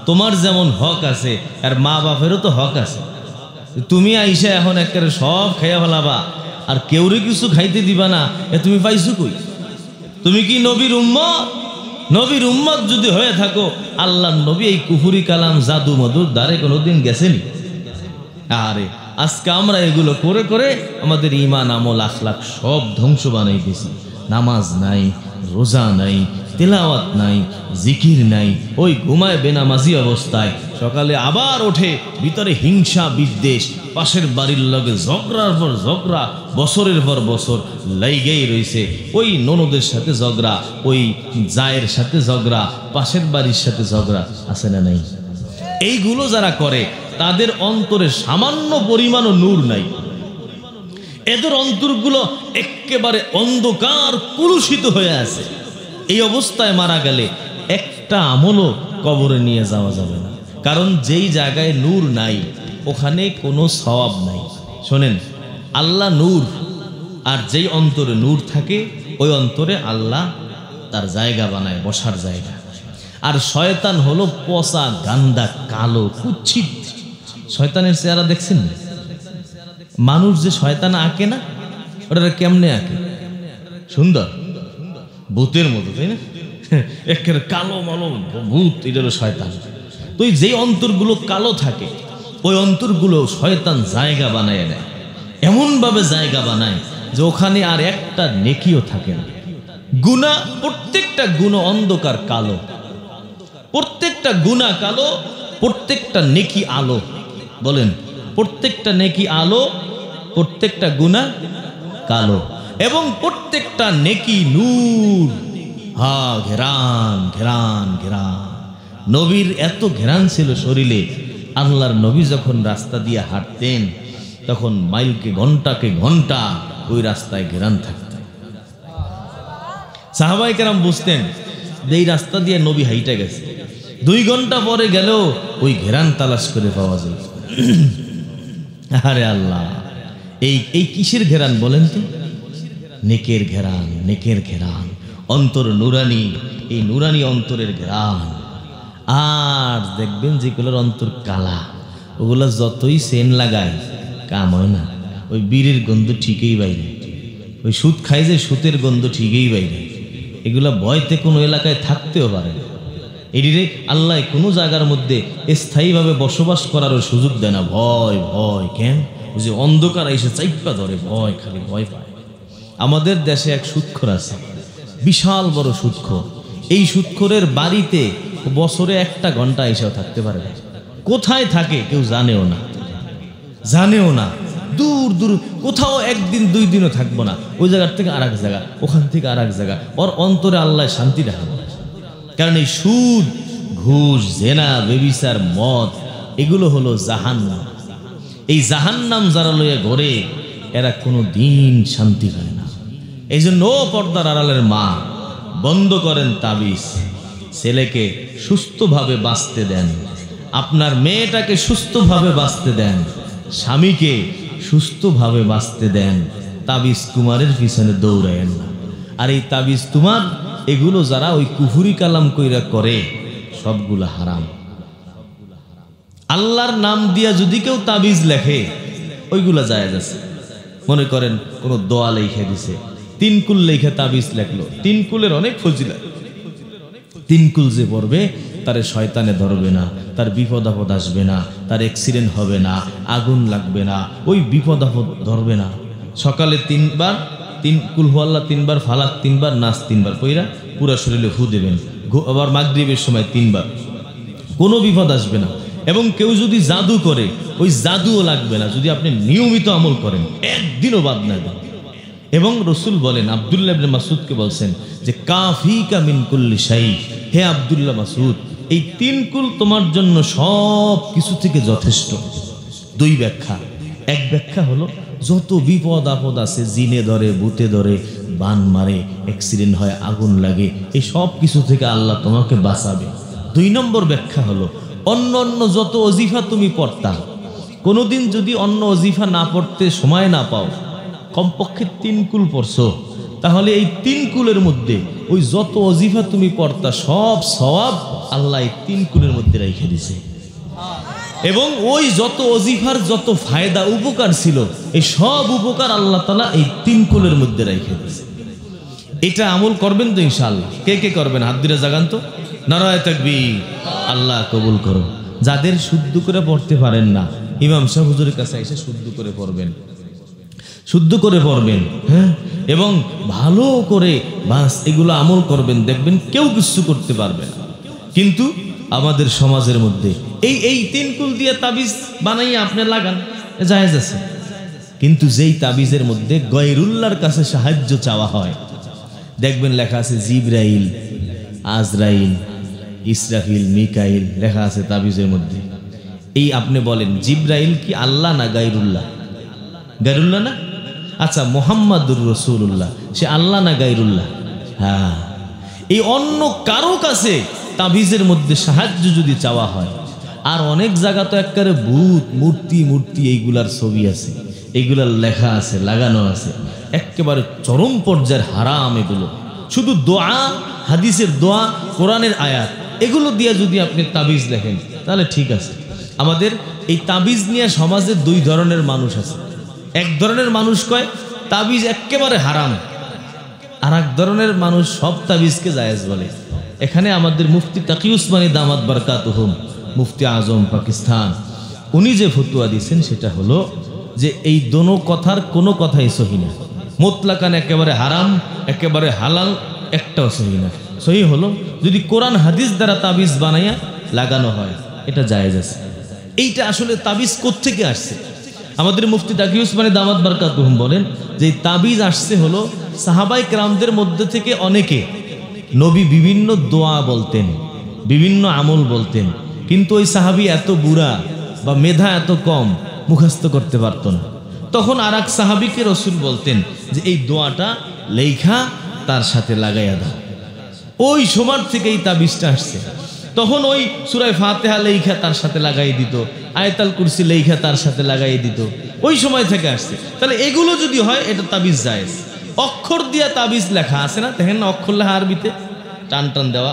তোমার যেমন হক আছে আর মা বাপেরও তো হক আছে। তুমি আইসা এখন একেবারে সব খাইয়া ফেলাবা আর কেউরে কিছু খাইতে দিবা না, এ তুমি পাইছো কই? তুমি কি নবীর উম্মত? নবীর উম্মত যদি হয়ে থাকো, আল্লাহর নবী এই কুফুরি কালাম জাদু মধুর দ্বারে কোনোদিন গেছেনি? আরে আজকে আমরা এগুলো করে করে আমাদের ইমান আমল আখলাক সব ধ্বংস বানাই দিয়েছি। নামাজ নাই, রোজা নাই, তেলাওয়াত নাই, জিকির নাই, ওই ঘুমায় বেনামাজি অবস্থায়, সকালে আবার ওঠে ভিতরে হিংসা বিদ্বেষ, পাশের বাড়ির লগে ঝগড়ার পর ঝগড়া, বছরের পর বছর লাইগেই রয়েছে। ওই ননদের সাথে ঝগড়া, ওই জায়ের সাথে ঝগড়া, পাশের বাড়ির সাথে ঝগড়া, আছে না নাই? এইগুলো যারা করে তাদের অন্তরে সামান্য পরিমাণও নূর নাই। এদের অন্তরগুলো একেবারে অন্ধকার কলুষিত হয়ে আছে। এই অবস্থায় মারা গেলে একটা আমলও কবরে নিয়ে যাওয়া যাবে না, কারণ যেই জায়গায় নূর নাই ওখানে কোনো সওয়াব নাই। শোনেন, আল্লাহ নূর, আর যেই অন্তরে নূর থাকে ওই অন্তরে আল্লাহ তার জায়গা বানায়, বসার জায়গা। আর শয়তান হলো পচা গান্দা কালো কুচ্ছিত। শয়তানের চেহারা দেখছেন? মানুষ যে শয়তান আঁকে না, ওটা কেমনে আঁকে? সুন্দর, ভূতের মতো, তাই না? একের কালো মালো ভূত, এটা হলো শয়তান। তো যে অন্তরগুলো কালো থাকে ওই অন্তরগুলো শয়তান জায়গা বানায় নেয়, এমনভাবে জায়গা বানায় যে ওখানে আর একটা নেকিও থাকে না। গুনাহ, প্রত্যেকটা গুনাহ অন্ধকার কালো, প্রত্যেকটা গুনাহ কালো, প্রত্যেকটা নেকি আলো। বলেন, প্রত্যেকটা নেকি আলো, প্রত্যেকটা গুনাহ কালো, এবং প্রত্যেকটা নেকি নূর। হা, ঘেরান ঘেরান ঘেরান। নবীর এত ঘেরান ছিল শরীরে, আল্লাহর নবী যখন রাস্তা দিয়ে হাঁটতেন তখন মাইলকে ঘন্টাকে ঘন্টা ওই রাস্তায় ঘেরান থাকত। সাহাবায়ে কেরাম বুঝতেন যে এই রাস্তা দিয়ে নবী হাইটা গেছে, 2 ঘন্টা পরে গেলেও ওই ঘেরান তালাশ করে পাওয়া যায়। আরে আল্লাহ, এই কিসের ঘেরান বলেন তো? নেকের ঘেরান, নেকের ঘেরান, অন্তর নুরানি, এই নুরানি অন্তরের ঘেরান। আর দেখবেন যেগুলোর অন্তর কালা, ওগুলো যতই সেন লাগায় কাম হয় না, ওই বীরের গন্ধ ঠিকই বাইরে, ওই সুদ খাই যে সুতের গন্ধ ঠিকই বাইরে। এগুলা ভয়তে কোনো এলাকায় থাকতেও পারে না। এটিরে আল্লাহ কোনো জায়গার মধ্যে স্থায়ীভাবে বসবাস করারও সুযোগ দেয় না। ভয় ভয় কেন? ওই যে অন্ধকার এসে চাইপা ধরে, ভয়, খালি ভয় পায়। আমাদের দেশে এক সুদখোর আছে, বিশাল বড় সুদখোর। এই সুদখোরের বাড়িতে বছরে 1 ঘন্টা এসেও থাকতে পারে না। কোথায় থাকে কেউ জানেও না, জানেও না। দূর দূর কোথাও 1 দিন 2 দিনও থাকবো না, ওই জায়গার থেকে আর এক জায়গা, ওখান থেকে আর এক জায়গা। ওর অন্তরে আল্লাহ শান্তি রাখে। কারণ এই সুদ, ঘুষ, জেনা, বেবিচার, মদ, এগুলো হলো জাহান্নাম। এই জাহান্নাম যারা লইয়া ঘরে এরা কোনো দিন শান্তি পায় না। এই জন্য পর্দার আড়ালের মা বন্ধ করেন তাবিজ, ছেলেকে সুস্থভাবে বাঁচতে দেন, আপনার মেয়েটাকে সুস্থভাবে বাঁচতে দেন, স্বামীকে সুস্থভাবে বাঁচতে দেন। তাবিজ কুমারের পিছনে দৌড়ায়েন না। আর এই তাবিজ তোমার এগুলো যারা ওই কুফুরি কালাম কইরা করে সবগুলো হারাম। আল্লাহর নাম দিয়া যদি কেউ তাবিজ লেখে ওইগুলা জায়েজ আছে। মনে করেন কোন দোয়া লেখে দিছে, 3 কুল লেখে তাবিজ লেখলো, 3 কুলের অনেক ফজিলত। 3 কুল যে পড়বে তারে শয়তানে ধরবে না, তার বিপদ আপদ আসবে না, তার অ্যাক্সিডেন্ট হবে না, আগুন লাগবে না, ওই বিপদ আপদ ধরবে না। সকালে 3 বার 3 কুল হু আল্লাহ 3 বার, ফালাক 3 বার, নাস 3 বার কইরা পুরা শরীরে ফু দেবেন। আবার মাগরিবের সময় 3 বার, কোনো বিপদ আসবে না। এবং কেউ যদি জাদু করে ওই জাদুও লাগবে না যদি আপনি নিয়মিত আমল করেন, একদিনও বাদ না দেন। এবং রসুল বলেন, আব্দুল্লাহ ইবনে মাসউদকে বলছেন যে কাফিকা মিন কুল্লি শাই, হে আব্দুল্লাহ মাসউদ, এই 3 কুল তোমার জন্য সব কিছু থেকে যথেষ্ট। 2 ব্যাখ্যা। এক ব্যাখ্যা হলো যত বিপদ আপদ আছে, জিনে ধরে, ভূতে ধরে, বান মারে, অ্যাক্সিডেন্ট হয়, আগুন লাগে, এই সব কিছু থেকে আল্লাহ তোমাকে বাঁচাবে। 2 নম্বর ব্যাখ্যা হলো অন্য অন্য যত ওজিফা তুমি পড়তা, কোনোদিন যদি অন্য ওজিফা না পড়তে সময় না পাও, কমপক্ষে 3 কুল পড়ছো, তাহলে এই 3 কুলের মধ্যে ওই যত ওজিফা তুমি পড়তা সব সওয়াব আল্লাহ এই 3 কুলের মধ্যে রেখে দিছে। এবং ওই যত ওজিফার যত ফায়দা উপকার ছিল এই সব উপকার আল্লাহ তাআলা এই 3 কুলের মধ্যে রেখে দিছে। এটা আমল করবেন তো ইনশাআল্লাহ? কে কে করবেন হাত দিয়ে জাগান তো। নারায়ে তাকবীর। আল্লাহ কবুল করো। যাদের শুদ্ধ করে পড়তে পারেন না, ইমাম সাহেব হুজুরের কাছে এসে শুদ্ধ করে পড়বেন, শুদ্ধ করে পড়বেন, হ্যাঁ, এবং ভালো করে বাস এগুলো আমল করবেন, দেখবেন কেউ কিছু করতে পারবে না। কিন্তু আমাদের সমাজের মধ্যে এই 3 কুল দিয়ে তাবিজ বানাইয়া আপনি লাগান, জায়েজ আছে। কিন্তু যেই তাবিজের মধ্যে গয়রুল্লাহর কাছে সাহায্য চাওয়া হয়, দেখবেন লেখা আছে জিবরাইল, আজরাইল, ইসরাফিল, মিকাইল লেখা আছে তাবিজের মধ্যে। এই আপনি বলেন জিবরাইল কি আল্লাহ না গায়রুল্লাহ? গায়রুল্লাহ না? আচ্ছা, মুহাম্মাদুর রাসূলুল্লাহ সে আল্লাহ না গায়রুল্লাহ? হ্যাঁ। এই অন্য কারো কাছে তাবিজের মধ্যে সাহায্য যদি চাওয়া হয়, আর অনেক জায়গা তো একবারে ভূত মূর্তি এইগুলার ছবি আছে, এইগুলার লেখা আছে, লাগানো আছে, একেবারে চরম পর্যায়ের হারাম এগুলো। শুধু দোয়া, হাদিসের দোয়া, কোরআনের আয়াত এগুলো দিয়ে যদি আপনি তাবিজ লেখেন তাহলে ঠিক আছে। আমাদের এই তাবিজ নিয়ে সমাজে 2 ধরনের মানুষ আছে। এক ধরনের মানুষ কয় তাবিজ একেবারে হারাম, আর এক ধরনের মানুষ সব তাবিজকে জায়েজ বলে। এখানে আমাদের মুফতি তাকি উসমানী দামাত বারকাতুহুম, মুফতি আজম পাকিস্তান, উনি যে ফতোয়া দিয়েছেন সেটা হলো যে এই দোনো কথার কোনো কথাই সহি না। মুতলাকান একেবারে হারাম, একেবারে হালাল, একটাও সহি না। সহি হলো যদি কোরআন হাদিস দ্বারা তাবিজ বানাইয়া লাগানো হয়, এটা জায়েজ আছে। এইটা আসলে তাবিজ কোত্থেকে আসছে? আমাদের মুফতি তাকি উসমানী দামাত বারকাতুহুম বলেন যে তাবিজ আসছে হলো সাহাবায়ে কেরামদের মধ্যে থেকে অনেকে, নবী বিভিন্ন দোয়া বলতেন, বিভিন্ন আমল বলতেন, কিন্তু ওই সাহাবী এত বুড়া বা মেধা এত কম, মুখস্থ করতে পারত না। তখন আর এক সাহাবীকে রসুল বলতেন যে এই দোয়াটা লেখা তার সাথে লাগাইয়া দাও। ওই সময় থেকে এই তাবিজটা আসছে। তখন ওই সূরা ফাতিহা লেখা তার সাথে লাগাই দিত, আয়াতুল কুরসি লেখা তার সাথে লাগাই দিত, ওই সময় থেকে আসছে। তাহলে এগুলো যদি হয় এটা তাবিজ জায়েজ। অক্ষর দিয়া তাবিজ লেখা আছে না, দেখেন না অক্ষর লেখা আরবিতে টান টান দেওয়া,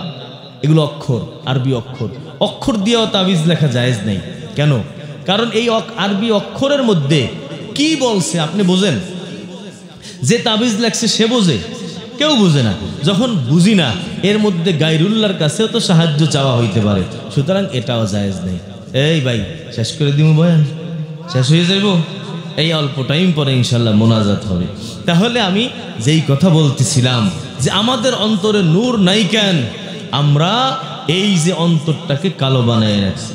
এগুলো অক্ষর, আরবি অক্ষর। অক্ষর দিয়েও তাবিজ লেখা জায়েজ নেই। কেন? কারণ এই আরবি অক্ষরের মধ্যে কি বলছে আপনি বোঝেন? যে তাবিজ লেখছে সে বোঝে? কেউ বোঝে না। যখন বুঝি না, এর মধ্যে গায়রুল্লাহর কাছেও তো সাহায্য চাওয়া হইতে পারে, সুতরাং এটাও জায়েজ নেই। এই ভাই শেষ করে দিব, বয়ান শেষ হয়ে যাইব, এই অল্প টাইম পরে ইনশাল্লাহ মোনাজাত হবে। তাহলে আমি যেই কথা বলতেছিলাম যে আমাদের অন্তরে নূর নাই কেন? আমরা এই যে অন্তরটাকে কালো বানায় রাখছি।